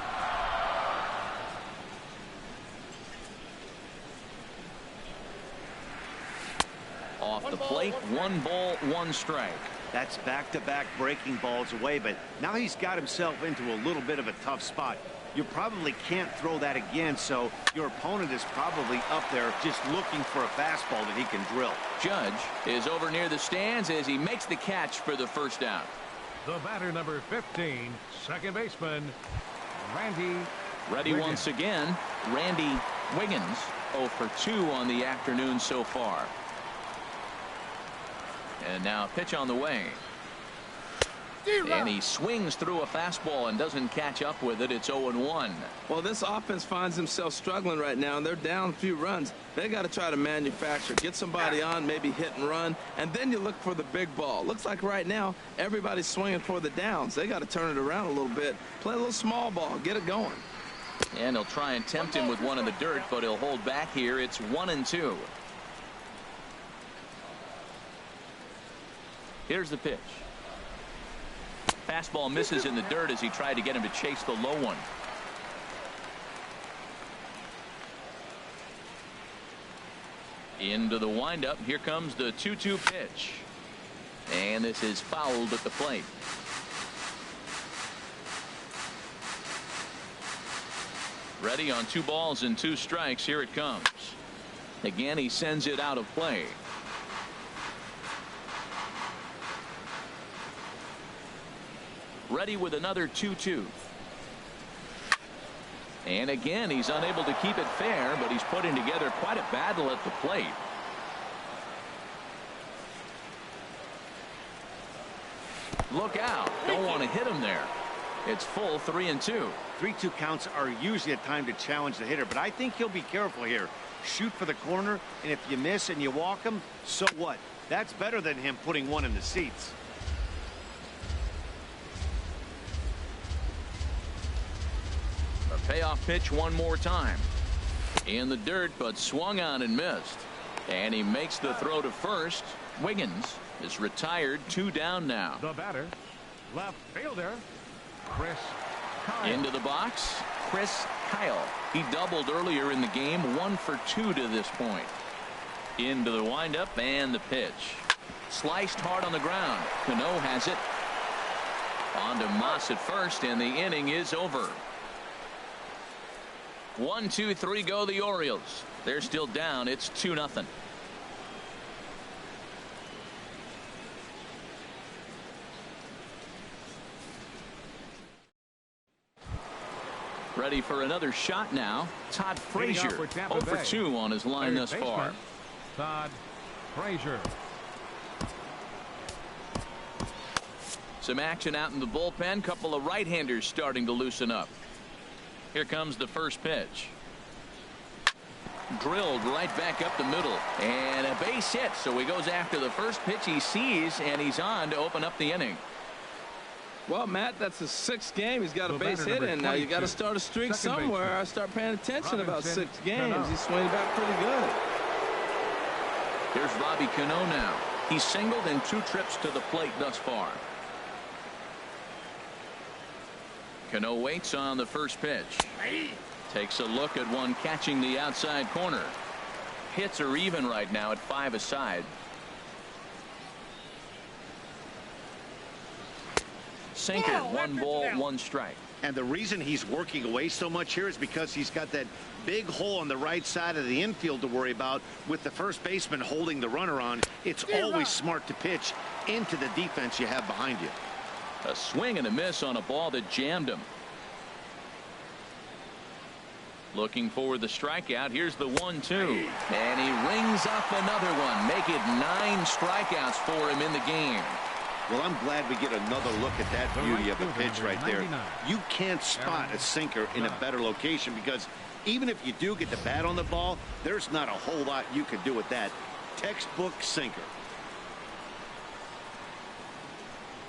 Off the plate, 1 ball, 1 strike. That's back-to-back breaking balls away, but now he's got himself into a little bit of a tough spot. You probably can't throw that again, so your opponent is probably up there just looking for a fastball that he can drill. Judge is over near the stands as he makes the catch for the first out. The batter, number 15, second baseman, Randy. Ready Wiggins. once again, Randy Wiggins, 0 for 2 on the afternoon so far. And now a pitch on the way. And he swings through a fastball and doesn't catch up with it. It's 0-1. Well, this offense finds themselves struggling right now, and they're down a few runs. They got to try to manufacture, get somebody on, maybe hit and run, and then you look for the big ball. Looks like right now everybody's swinging for the downs. They got to turn it around a little bit, play a little small ball, get it going. And he'll try and tempt him with one in the dirt, but he'll hold back here. It's 1-2. Here's the pitch. Fastball misses in the dirt as he tried to get him to chase the low one. Into the windup. Here comes the 2-2 pitch. And this is fouled at the plate. Ready on 2 balls and 2 strikes. Here it comes. Again, he sends it out of play. Ready with another 2-2. And again, he's unable to keep it fair, but he's putting together quite a battle at the plate. Look out. Don't want to hit him there. It's full 3-2. 3-2 counts are usually a time to challenge the hitter, but I think he'll be careful here. Shoot for the corner, and if you miss and you walk him, so what? That's better than him putting one in the seats. Payoff pitch one more time. In the dirt, but swung on and missed. And he makes the throw to first. Wiggins is retired. 2 down now. The batter, left fielder, Chris Kyle. Into the box, Chris Kyle. He doubled earlier in the game. 1 for 2 to this point. Into the windup and the pitch. Sliced hard on the ground. Cano has it. On to Moss at first, and the inning is over. 1, 2, 3 go the Orioles. They're still down. It's 2-0. Ready for another shot now. Todd Frazier, 0 for 2 on his line thus far. Todd Frazier. Some action out in the bullpen. Couple of right-handers starting to loosen up. Here comes the first pitch. Drilled right back up the middle. And a base hit. So he goes after the first pitch he sees, and he's on to open up the inning. Well, Matt, that's his 6th game. He's got a base hit in now. You got to start a streak somewhere. I start paying attention about 6 games. He's swinging back pretty good. Here's Robbie Cano now. He's singled in 2 trips to the plate thus far. Cano waits on the first pitch. Takes a look at one catching the outside corner. Hits are even right now at 5 aside. Sinker, 1 ball, 1 strike. And the reason he's working away so much here is because he's got that big hole on the right side of the infield to worry about with the first baseman holding the runner on. It's always smart to pitch into the defense you have behind you. A swing and a miss on a ball that jammed him. Looking for the strikeout. Here's the 1-2. And he rings up another one. Make it 9 strikeouts for him in the game. Well, I'm glad we get another look at that beauty of a pitch right there. You can't spot a sinker in a better location because even if you do get the bat on the ball, there's not a whole lot you can do with that. Textbook sinker.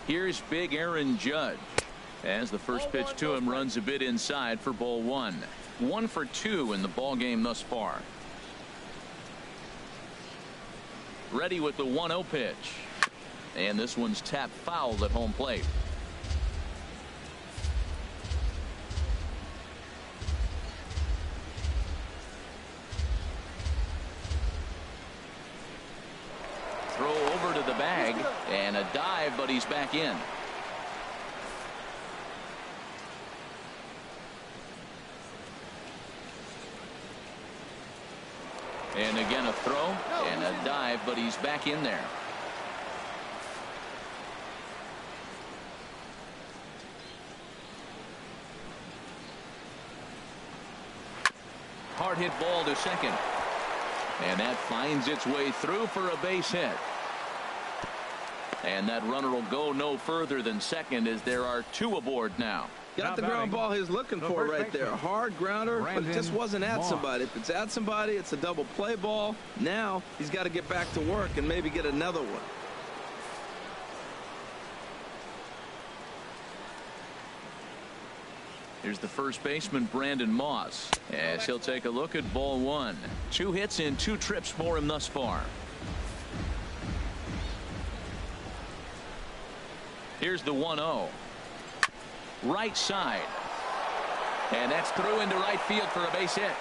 Here's big Aaron Judge as the first pitch to him runs a bit inside for ball 1. 1 for 2 in the ball game thus far. Ready with the 1-0 pitch. And this one's tapped foul at home plate. the bag, and a dive, but he's back in. And again a throw and a dive, but he's back in there. Hard hit ball to second. And that finds its way through for a base hit. And that runner will go no further than second as there are 2 aboard now. Got the ground ball he's looking for right there. Hard grounder, but it just wasn't at somebody. If it's at somebody, it's a double play ball. Now he's got to get back to work and maybe get another one. Here's the first baseman, Brandon Moss, as he'll take a look at ball 1. 2 hits in 2 trips for him thus far. Here's the 1-0. Right side. And that's through into right field for a base hit.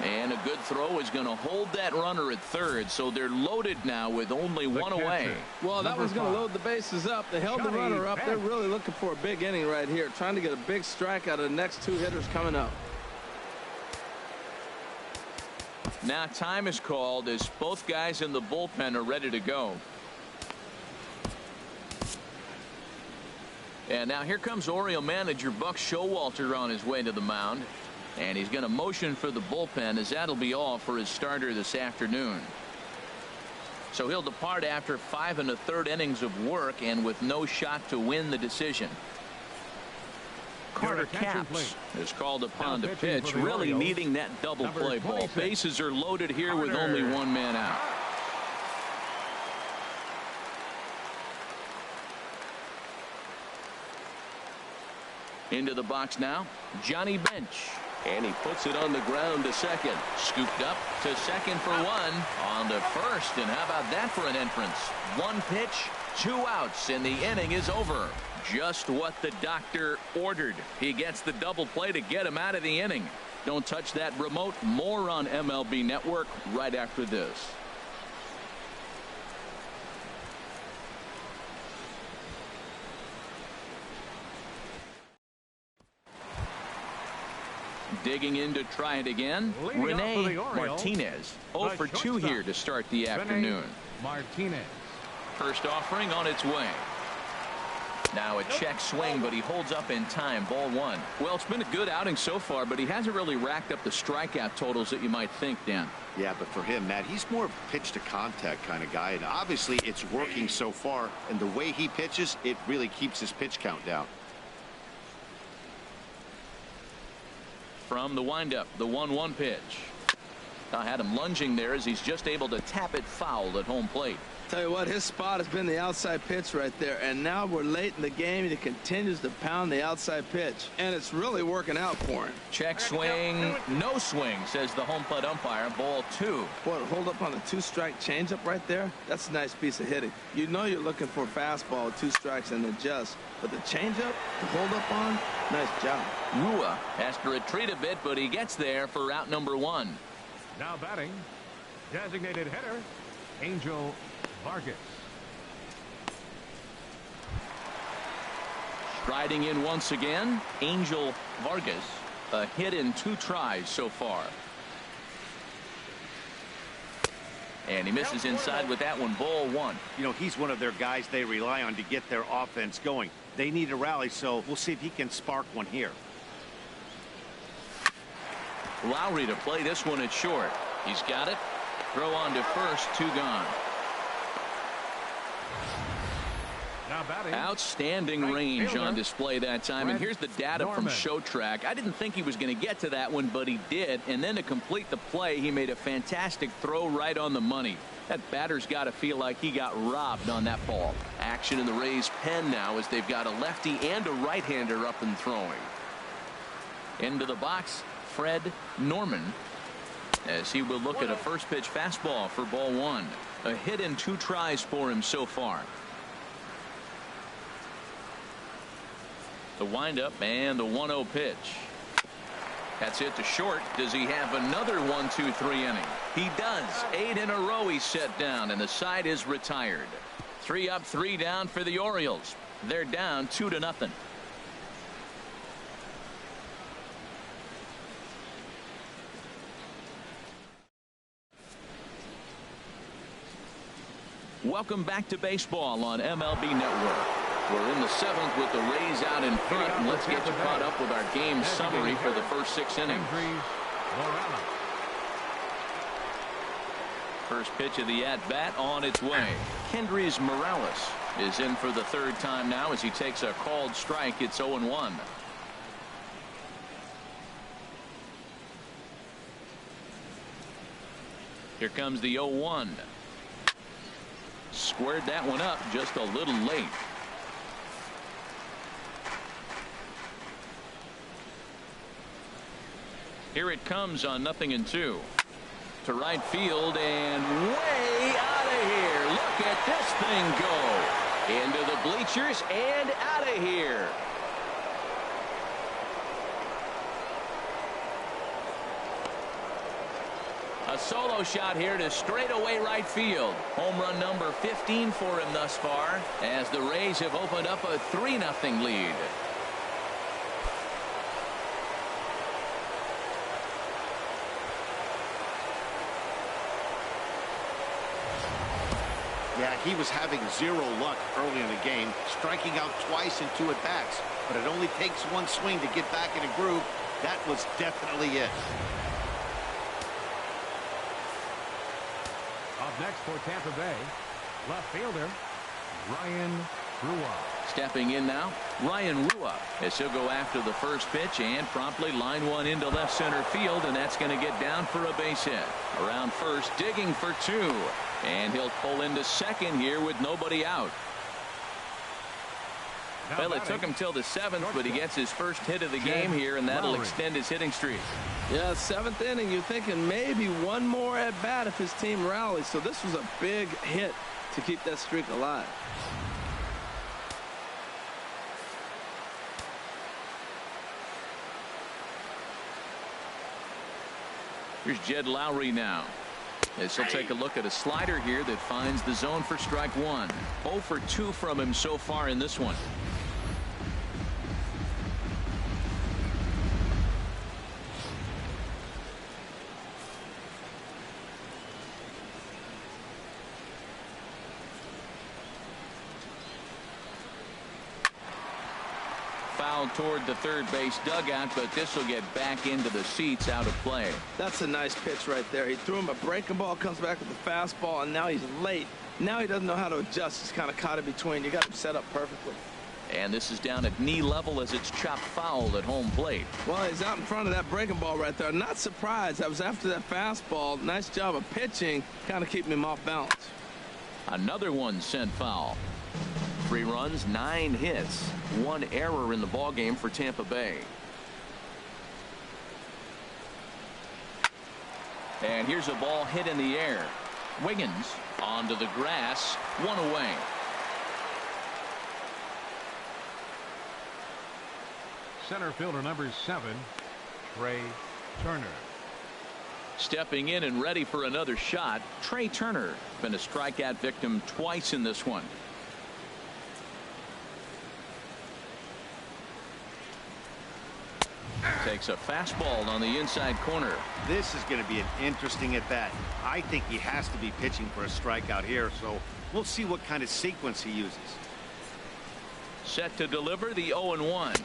And a good throw is going to hold that runner at third, so they're loaded now with only 1 away. Well, that one's going to load the bases up. They held the runner up. They're really looking for a big inning right here, trying to get a big strike out of the next 2 hitters coming up. Now time is called as both guys in the bullpen are ready to go. And now here comes Oriole manager Buck Showalter on his way to the mound. And he's going to motion for the bullpen, as that'll be all for his starter this afternoon. So he'll depart after 5 1/3 innings of work and with no shot to win the decision. Carter Capps is called upon to pitch, really needing that double play ball. Bases are loaded here with only 1 man out. Into the box now, Johnny Bench. And he puts it on the ground to second. Scooped up to second for 1. On to first, and how about that for an entrance? 1 pitch, 2 outs, and the inning is over. Just what the doctor ordered. He gets the double play to get him out of the inning. Don't touch that remote. More on MLB Network right after this. Digging in to try it again, Rene Martinez. 0 for 2 here to start the afternoon. Martinez. First offering on its way. Now a check swing, but he holds up in time. Ball 1. Well, it's been a good outing so far, but he hasn't really racked up the strikeout totals that you might think, Dan. Yeah, but for him, Matt, he's more pitch to contact kind of guy, and obviously it's working so far, and the way he pitches, it really keeps his pitch count down. From the windup, the 1-1 pitch. I had him lunging there as he's just able to tap it foul at home plate. Tell you what, his spot has been the outside pitch right there, and now we're late in the game and he continues to pound the outside pitch, and it's really working out for him. Check swing, no swing, says the home plate umpire. Ball 2. Boy, hold up on a 2-strike changeup right there. That's a nice piece of hitting. You know you're looking for a fastball with 2 strikes and adjust, but the changeup to hold up on, nice job. Rua has to retreat a bit, but he gets there for out number 1. Now batting, designated hitter, Angel Vargas. Striding in once again, Angel Vargas. A hit in 2 tries so far. And he misses inside with that one. Ball 1. You know, he's one of their guys they rely on to get their offense going. They need a rally, so we'll see if he can spark one here. Lowry to play this one at short. He's got it. Throw on to first. 2 gone. Now batting. Outstanding range on display that time. And here's the data from ShowTrack. I didn't think he was going to get to that one, but he did. And then to complete the play, he made a fantastic throw right on the money. That batter's got to feel like he got robbed on that ball. Action in the Rays pen now as they've got a lefty and a right-hander up and throwing. Into the box, Fred Norman, as he will look at a first pitch fastball for ball 1. A hit in 2 tries for him so far. The windup and the 1-0 pitch. That's hit to short. Does he have another 1-2-3 inning? He does. 8 in a row he's set down, and the side is retired. 3 up, 3 down for the Orioles. They're down 2-0. Welcome back to baseball on MLB Network. We're in the 7th with the Rays out in front, and let's get you caught up with our game summary for the first 6 innings. First pitch of the at-bat on its way. Kendrys Morales is in for the 3rd time now as he takes a called strike. It's 0-1. Here comes the 0-1. Squared that one up just a little late. Here it comes on 0-2. To right field and way out of here. Look at this thing go. Into the bleachers and out of here. A solo shot here to straightaway right field. Home run number 15 for him thus far, as the Rays have opened up a 3-0 lead. Yeah, he was having 0 luck early in the game, striking out twice in 2 at-bats. But it only takes 1 swing to get back in a groove. That was definitely it. Up next for Tampa Bay, left fielder Ryan Rua. Stepping in now, Ryan Rua, as he'll go after the first pitch and promptly line one into left center field, and that's going to get down for a base hit. Around first, digging for 2, and he'll pull into second here with nobody out. Well, it took him till the 7th, but he gets his first hit of the game here, and that'll extend his hitting streak. Yeah, 7th inning, you're thinking maybe one more at bat if his team rallies. So this was a big hit to keep that streak alive. Here's Jed Lowry now, as he'll take a look at a slider here that finds the zone for strike 1. 0 for 2 from him so far in this one. Foul toward the third base dugout, but this will get back into the seats, out of play. That's a nice pitch right there. He threw him a breaking ball, comes back with a fastball, and now he's late. Now he doesn't know how to adjust. He's kind of caught in between. You got him set up perfectly. And this is down at knee level as it's chopped foul at home plate. Well, he's out in front of that breaking ball right there. Not surprised. That was after that fastball. Nice job of pitching, kind of keeping him off balance. Another one sent foul. 3 runs, 9 hits, 1 error in the ballgame for Tampa Bay. And here's a ball hit in the air. Wiggins onto the grass, 1 away. Center fielder number 7, Trey Turner. Stepping in and ready for another shot, Trey Turner. Been a strikeout victim twice in this one. Takes a fastball on the inside corner. This is going to be an interesting at bat. I think he has to be pitching for a strikeout here, so we'll see what kind of sequence he uses. Set to deliver the 0-1.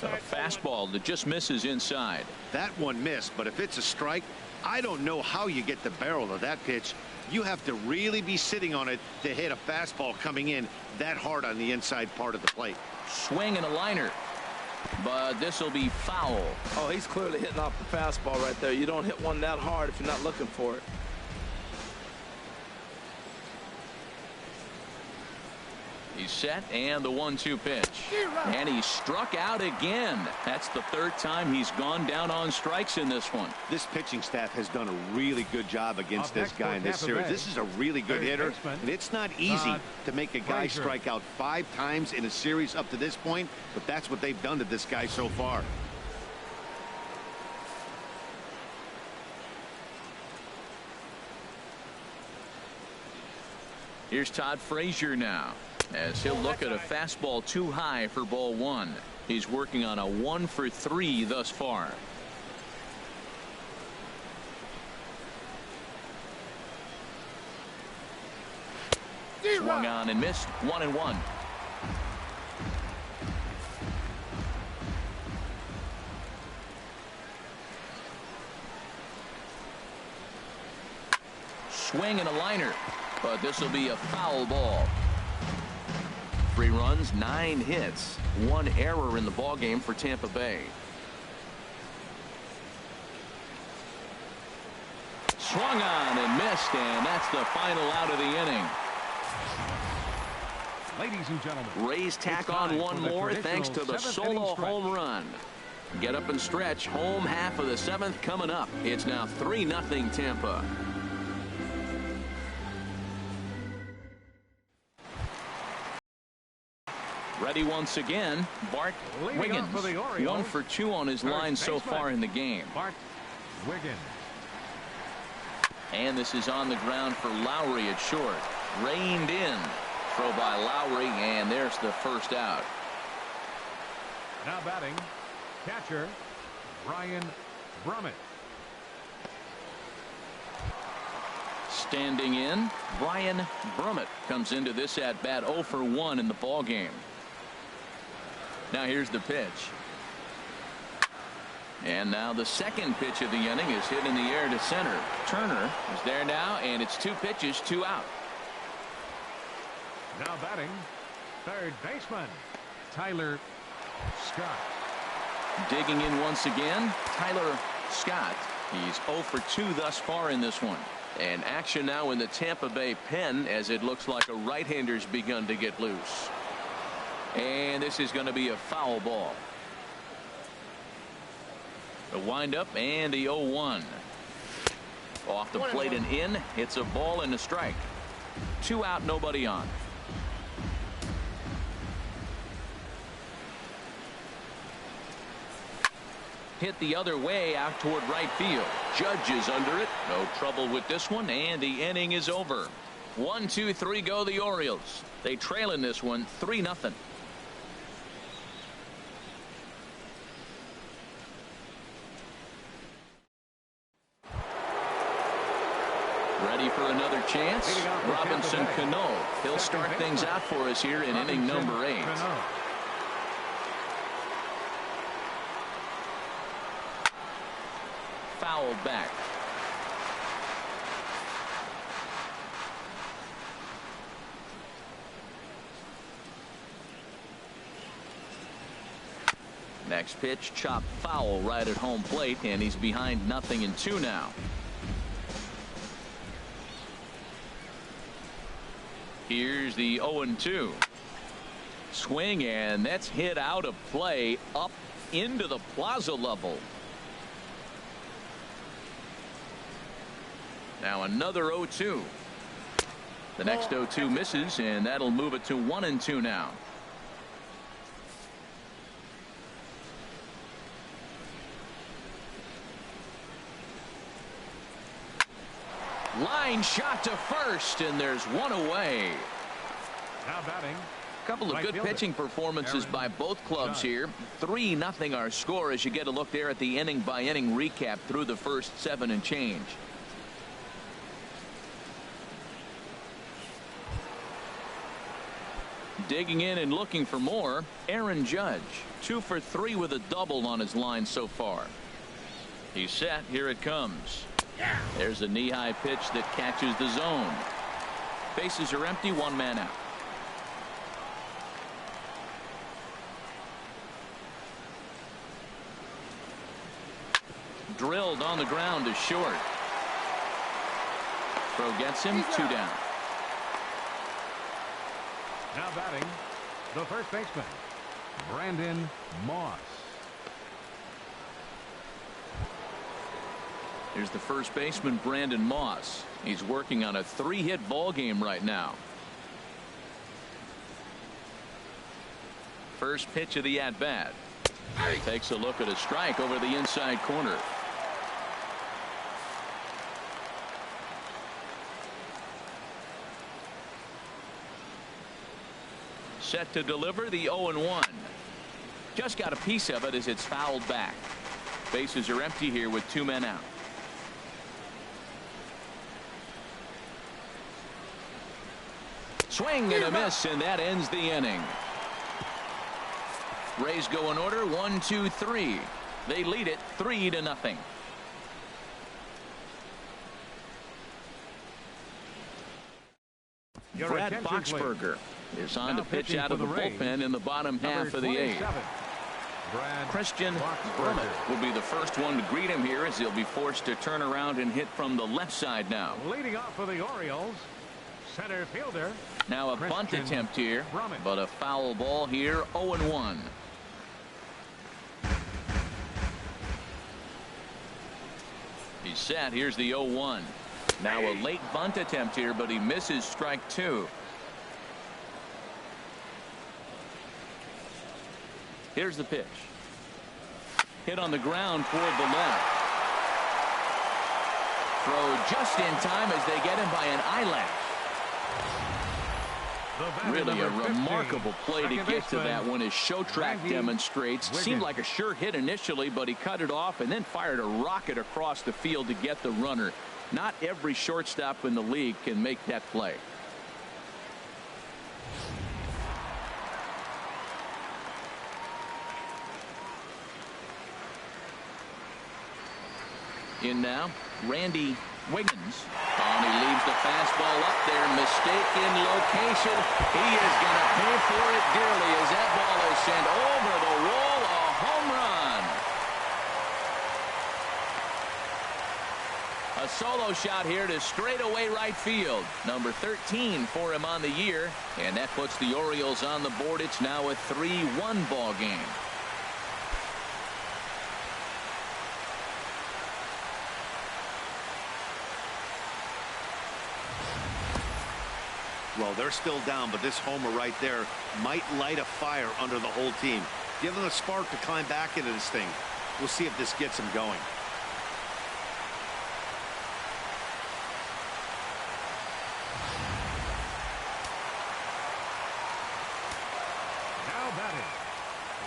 A fastball that just misses inside. That one missed, but if it's a strike, I don't know how you get the barrel of that pitch. You have to really be sitting on it to hit a fastball coming in that hard on the inside part of the plate. Swing and a liner. But this will be foul. Oh, he's clearly hitting off the fastball right there. You don't hit one that hard if you're not looking for it. He's set, and the 1-2 pitch. And he struck out again. That's the 3rd time he's gone down on strikes in this one. This pitching staff has done a really good job against this guy in this series. This is a really good hitter, and it's not easy to make a guy strike out 5 times in a series up to this point, but that's what they've done to this guy so far. Here's Todd Frazier now, as he'll look at a fastball too high for ball one. He's working on a 1 for 3 thus far. Swung on and missed. 1-1. Swing and a liner, but this will be a foul ball. 3 runs, 9 hits, 1 error in the ball game for Tampa Bay. Swung on and missed, and that's the final out of the inning. Ladies and gentlemen, Rays tack on one more thanks to the solo home run. Get up and stretch. Home half of the 7th coming up. It's now 3-0 Tampa. Ready once again, Bart Wiggins. 1 for 2 on his line so far in the game. Bart Wiggins. And this is on the ground for Lowry at short. Reined in. Throw by Lowry, and there's the first out. Now batting, catcher Brian Brummett. Standing in, Brian Brummett comes into this at bat 0 for 1 in the ball game. Now here's the pitch. And now the second pitch of the inning is hit in the air to center. Turner is there now, and it's 2 pitches, 2 out. Now batting, third baseman Tyler Scott. Digging in once again, Tyler Scott. He's 0 for 2 thus far in this one. And action now in the Tampa Bay pen, as it looks like a right-hander's begun to get loose. And this is going to be a foul ball. The windup and the 0-1. Off the plate and in. It's a ball and a strike. 2 out, nobody on. Hit the other way out toward right field. Judge is under it. No trouble with this one, and the inning is over. 1, 2, 3 go the Orioles. They trail in this one 3-0. Ready for another chance? Robinson Cano. He'll start things out for us here in inning number 8. Fouled back. Next pitch, chopped foul right at home plate, and he's behind 0-2 now. Here's the 0-2. Swing, and that's hit out of play up into the plaza level. Now another 0-2. The next 0-2 misses, and that'll move it to 1-2 now. Line shot to first, and there's one away. Now batting. Couple of good pitching performances by both clubs here. 3-0 our score as you get a look there at the inning by inning recap through the first 7 and change. Digging in and looking for more, Aaron Judge. 2 for 3 with a double on his line so far. He's set. Here it comes. There's a knee-high pitch that catches the zone. Bases are empty, 1 man out. Drilled on the ground to short. Throw gets him, 2 down. Now batting, the first baseman, Brandon Moss. Here's the first baseman, Brandon Moss. He's working on a 3-hit ball game right now. First pitch of the at-bat. Takes a look at a strike over the inside corner. Set to deliver the 0-1. Just got a piece of it as it's fouled back. Bases are empty here with 2 men out. Swing and a miss, and that ends the inning. Rays go in order 1, 2, 3. They lead it 3-0. Brad Boxberger is on to pitch out of the bullpen in the bottom half of the 8th. Christian Brummett will be the first one to greet him here as he'll be forced to turn around and hit from the left side now. Leading off for the Orioles, center fielder. Now a bunt attempt here, but a foul ball here, 0-1. He's set. Here's the 0-1. Now a late bunt attempt here, but he misses strike 2. Here's the pitch. Hit on the ground toward the left. Throw just in time as they get him by an eyelash. Really a remarkable play to get to that one, as Showtrack demonstrates. Seemed like a sure hit initially, but he cut it off and then fired a rocket across the field to get the runner. Not every shortstop in the league can make that play. In now, Randy Wiggins. And he leaves the fastball up there. Mistaken location. He is going to pay for it dearly as that ball is sent over the wall. A home run. A solo shot here to straightaway right field. Number 13 for him on the year. And that puts the Orioles on the board. It's now a 3-1 ball game. Well, they're still down, but this homer right there might light a fire under the whole team. Give them a spark to climb back into this thing. We'll see if this gets them going. Now batting,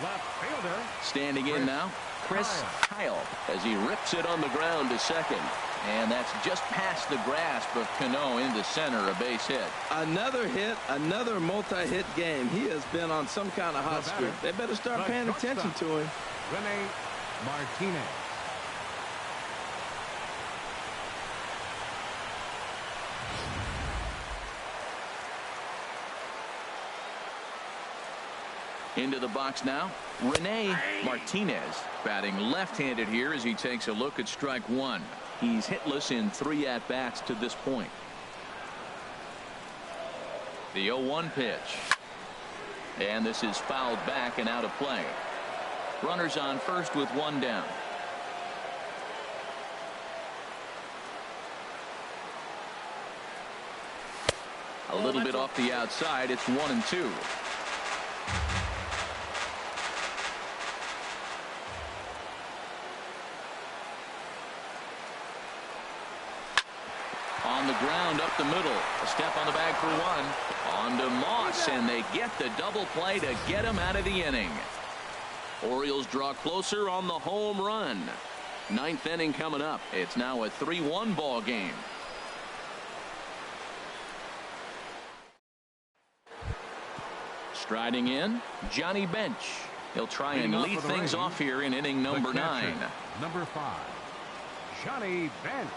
left fielder. Standing in now, Chris Kyle, as he rips it on the ground to second. And that's just past the grasp of Cano into center, a base hit. Another hit, another multi-hit game. He has been on some kind of hot streak. They better start paying attention to him. Rene Martinez. Into the box now, Rene Martinez, batting left-handed here as he takes a look at strike 1. He's hitless in 3 at-bats to this point. The 0-1 pitch. And this is fouled back and out of play. Runners on first with 1 down. A little bit off the outside. It's 1-2. On the ground up the middle. A step on the bag for 1. On to Moss, and they get the double play to get him out of the inning. Orioles draw closer on the home run. 9th inning coming up. It's now a 3-1 ball game. Striding in, Johnny Bench. He'll try and lead things off here in inning number 9. Number 5, Johnny Bench.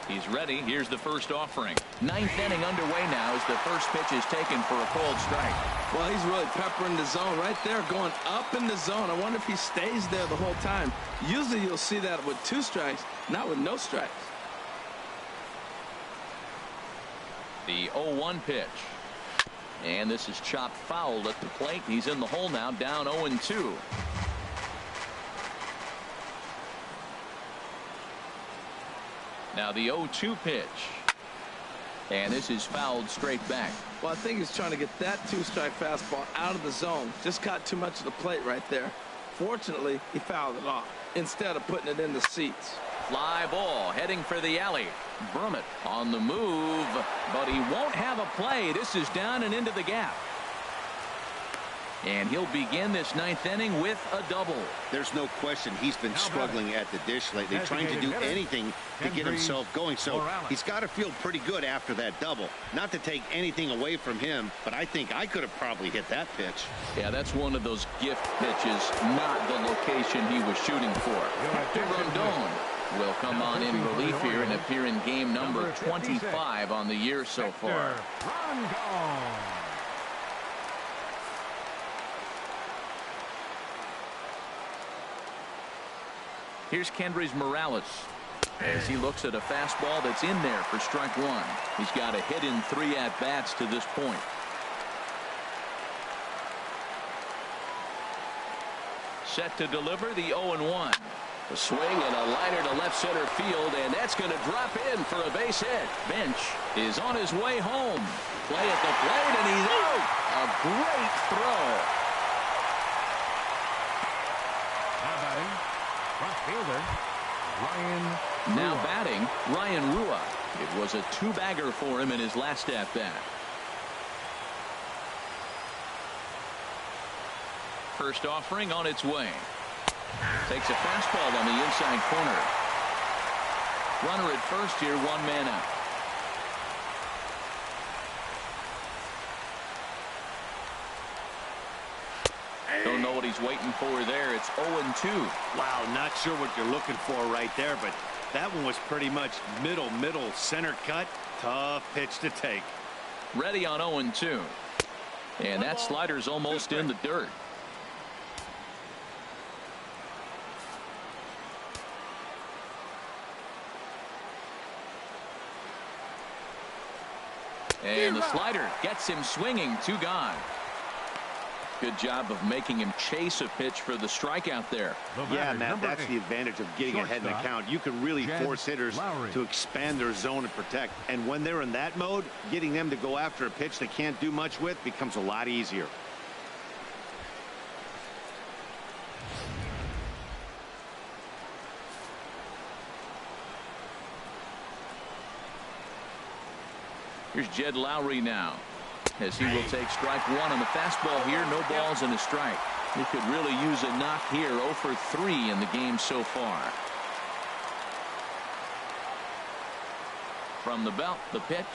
He's ready. Here's the first offering. 9th inning underway now as the first pitch is taken for a cold strike. Well, he's really peppering the zone right there, going up in the zone. I wonder if he stays there the whole time. Usually you'll see that with 2 strikes, not with no strikes. The 0-1 pitch. And this is chopped foul at the plate. He's in the hole now, down 0-2. Now the 0-2 pitch. And this is fouled straight back. Well, I think he's trying to get that 2-strike fastball out of the zone. Just got too much of the plate right there. Fortunately, he fouled it off instead of putting it in the seats. Fly ball heading for the alley. Brummett on the move, but he won't have a play. This is down and into the gap. And he'll begin this ninth inning with a double. There's no question he's been struggling at the dish lately, trying to do anything to get himself going. So he's got to feel pretty good after that double. Not to take anything away from him, but I think I could have probably hit that pitch. Yeah, that's one of those gift pitches, not the location he was shooting for. Hector Rondon will come on in relief here and appear in game number 25 on the year so far. Here's Kendrys Morales as he looks at a fastball that's in there for strike one. He's got a hit in 3 at-bats to this point. Set to deliver the 0-1. A swing and a liner to left center field, and that's going to drop in for a base hit. Bench is on his way home. Play at the plate, and he's out. A great throw. Now batting, Ryan Rua. It was a 2-bagger for him in his last at-bat. First offering on its way. Takes a fastball on the inside corner. Runner at first here, 1 man out. Don't know what he's waiting for there. It's 0-2. Wow, not sure what you're looking for right there, but that one was pretty much middle center cut. Tough pitch to take. Ready on 0-2. And that slider's almost in the dirt. And the slider gets him swinging. 2 gone. Good job of making him chase a pitch for the strikeout there. Yeah, Matt, that's the advantage of getting ahead in the count. You can really force hitters to expand their zone and protect. And when they're in that mode, getting them to go after a pitch they can't do much with becomes a lot easier. Here's Jed Lowry now, as he will take strike one on the fastball here. No balls and a strike. He could really use a knock here. 0 for 3 in the game so far. From the belt, the pitch.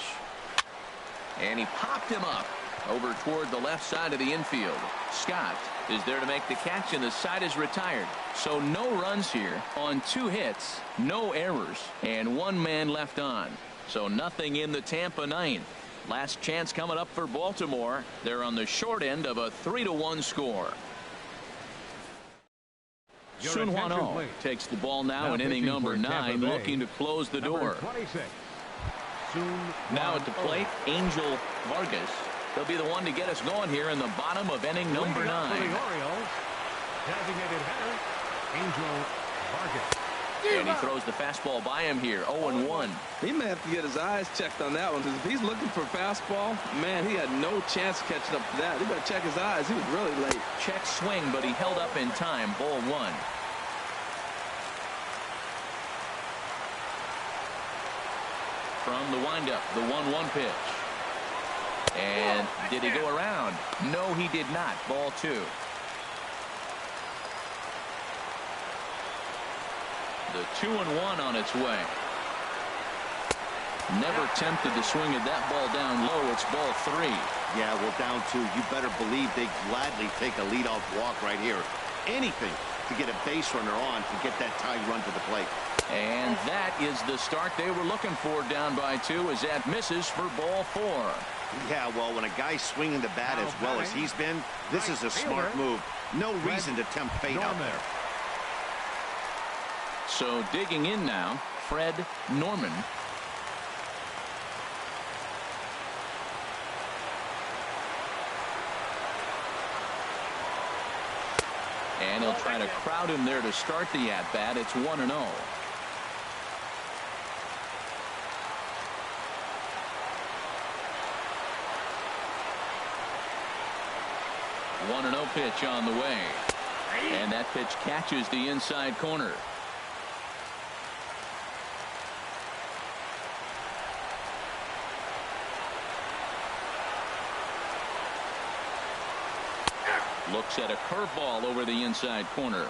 And he popped him up over toward the left side of the infield. Scott is there to make the catch, and the side is retired. So no runs here on 2 hits, no errors, and 1 man left on. So nothing in the Tampa ninth. Last chance coming up for Baltimore. They're on the short end of a 3-1 score. Sun Hwan-Oh takes the ball now in inning number 9, looking to close the door. Now at the plate, Angel Vargas. He'll be the one to get us going here in the bottom of inning number 9. Designated hitter, Angel Vargas. And he throws the fastball by him here. 0-1. He may have to get his eyes checked on that one, because if he's looking for fastball, man, he had no chance catching up to that. He better check his eyes. He was really late. Check swing, but he held up in time. Ball 1. From the windup, the 1-1 pitch. And did he go around? No, he did not. Ball 2. The 2-1 on its way. Never tempted to swing at that ball down low. It's ball 3. Yeah, well, down 2. You better believe they gladly take a leadoff walk right here. Anything to get a base runner on to get that tying run to the plate. And that is the start they were looking for, down by 2, as that misses for ball 4. Yeah, well, when a guy's swinging the bat as well as he's been, this is a smart move. No reason to tempt fate out there. So digging in now, Fred Norman. And he'll try to crowd him there to start the at-bat. It's 1-0. 1-0 pitch on the way. And that pitch catches the inside corner. Looks at a curveball over the inside corner.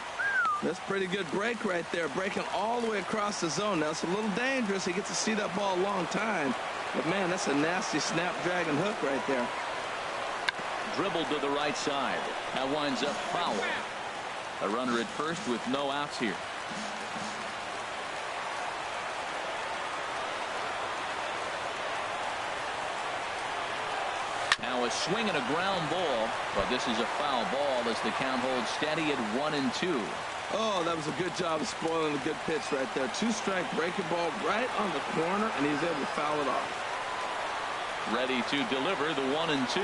That's pretty good break right there, breaking all the way across the zone. Now, it's a little dangerous. He gets to see that ball a long time. But, man, that's a nasty snapdragon hook right there. Dribbled to the right side. That winds up foul. A runner at first with no outs here. Now a swing and a ground ball, but this is a foul ball as the count holds steady at 1-2. Oh, that was a good job of spoiling a good pitch right there. Two-strike breaking ball right on the corner, and he's able to foul it off. Ready to deliver the 1-2.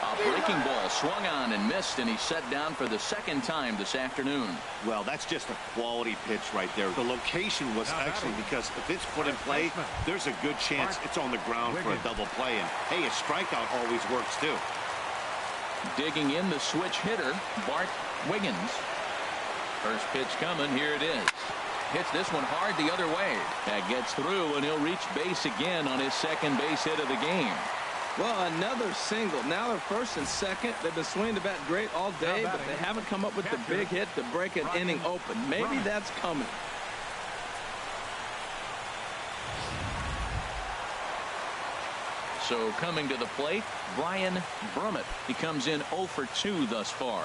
A breaking ball swung on and missed, and he's set down for the second time this afternoon. Well, that's just a quality pitch right there. The location was excellent because if it's put in play, there's a good chance it's on the ground for a double play. And, hey, a strikeout always works, too. Digging in the switch hitter, Bart Wiggins. First pitch coming. Here it is. Hits this one hard the other way. That gets through, and he'll reach base again on his second base hit of the game. Well, another single. Now they're first and second. They've been swinging the bat great all day, but they haven't come up with the big hit to break an inning open. Maybe that's coming. So coming to the plate, Brian Brummett. He comes in 0 for 2 thus far.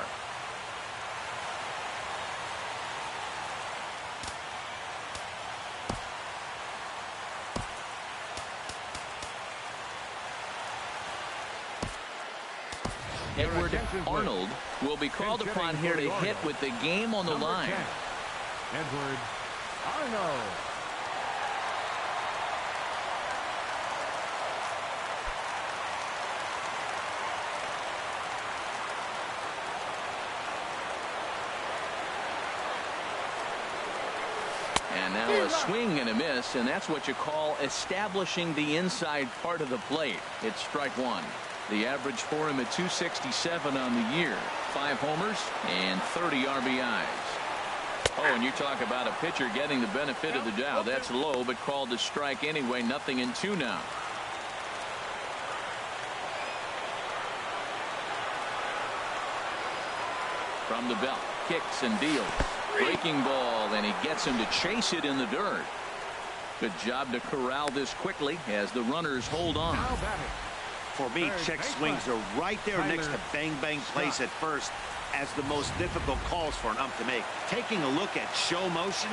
Edward Arnold will be called upon here to hit with the game on the line. Edward Arnold. And now a swing and a miss, and that's what you call establishing the inside part of the plate. It's strike one. The average for him at 267 on the year. 5 homers and 30 RBIs. Oh, and you talk about a pitcher getting the benefit of the doubt. That's low, but called to strike anyway. 0-2 now. From the belt, kicks and deals. Breaking ball, and he gets him to chase it in the dirt. Good job to corral this quickly as the runners hold on. For me, check swings are right there next to bang-bang plays at first as the most difficult calls for an ump to make. Taking a look at show motion,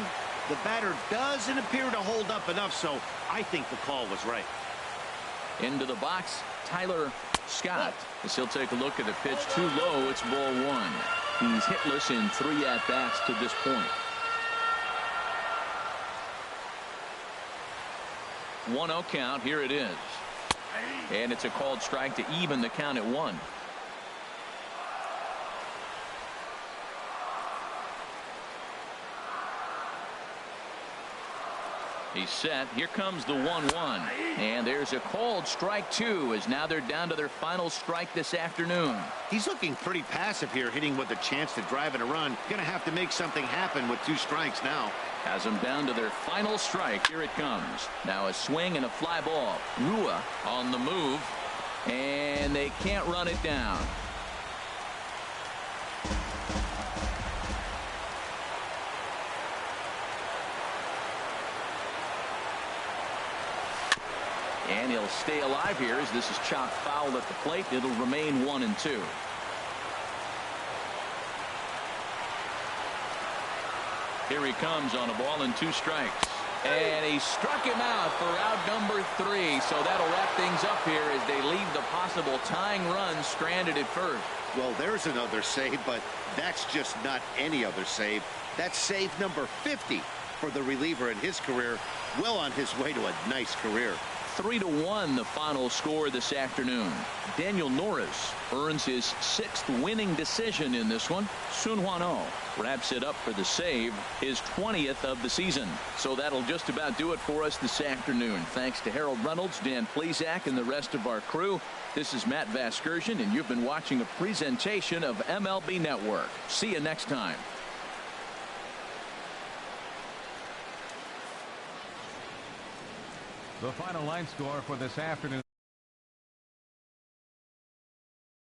the batter doesn't appear to hold up enough, so I think the call was right. Into the box, Tyler Scott. As he'll take a look at the pitch too low, it's ball 1. He's hitless in 3 at-bats to this point. 1-0 count. Here it is. And it's a called strike to even the count at 1. He's set. Here comes the 1-1. And there's a called strike 2 as now they're down to their final strike this afternoon. He's looking pretty passive here, hitting with a chance to drive in a run. Gonna have to make something happen with 2 strikes now. Has them down to their final strike. Here it comes. Now a swing and a fly ball. Rua on the move. And they can't run it down. And he'll stay alive here as this is chopped foul at the plate. It'll remain 1-2. Here he comes on a ball and 2 strikes. And he struck him out for out number 3. So that'll wrap things up here as they leave the possible tying run stranded at first. Well, there's another save, but that's just not any other save. That's save number 50 for the reliever in his career. Well on his way to a nice career. 3-1 the final score this afternoon. Daniel Norris earns his 6th winning decision in this one. Sun Hwan-Oh wraps it up for the save, his 20th of the season. So that'll just about do it for us this afternoon. Thanks to Harold Reynolds, Dan Plesac, and the rest of our crew. This is Matt Vasgersian, and you've been watching a presentation of MLB Network. See you next time. The final line score for this afternoon.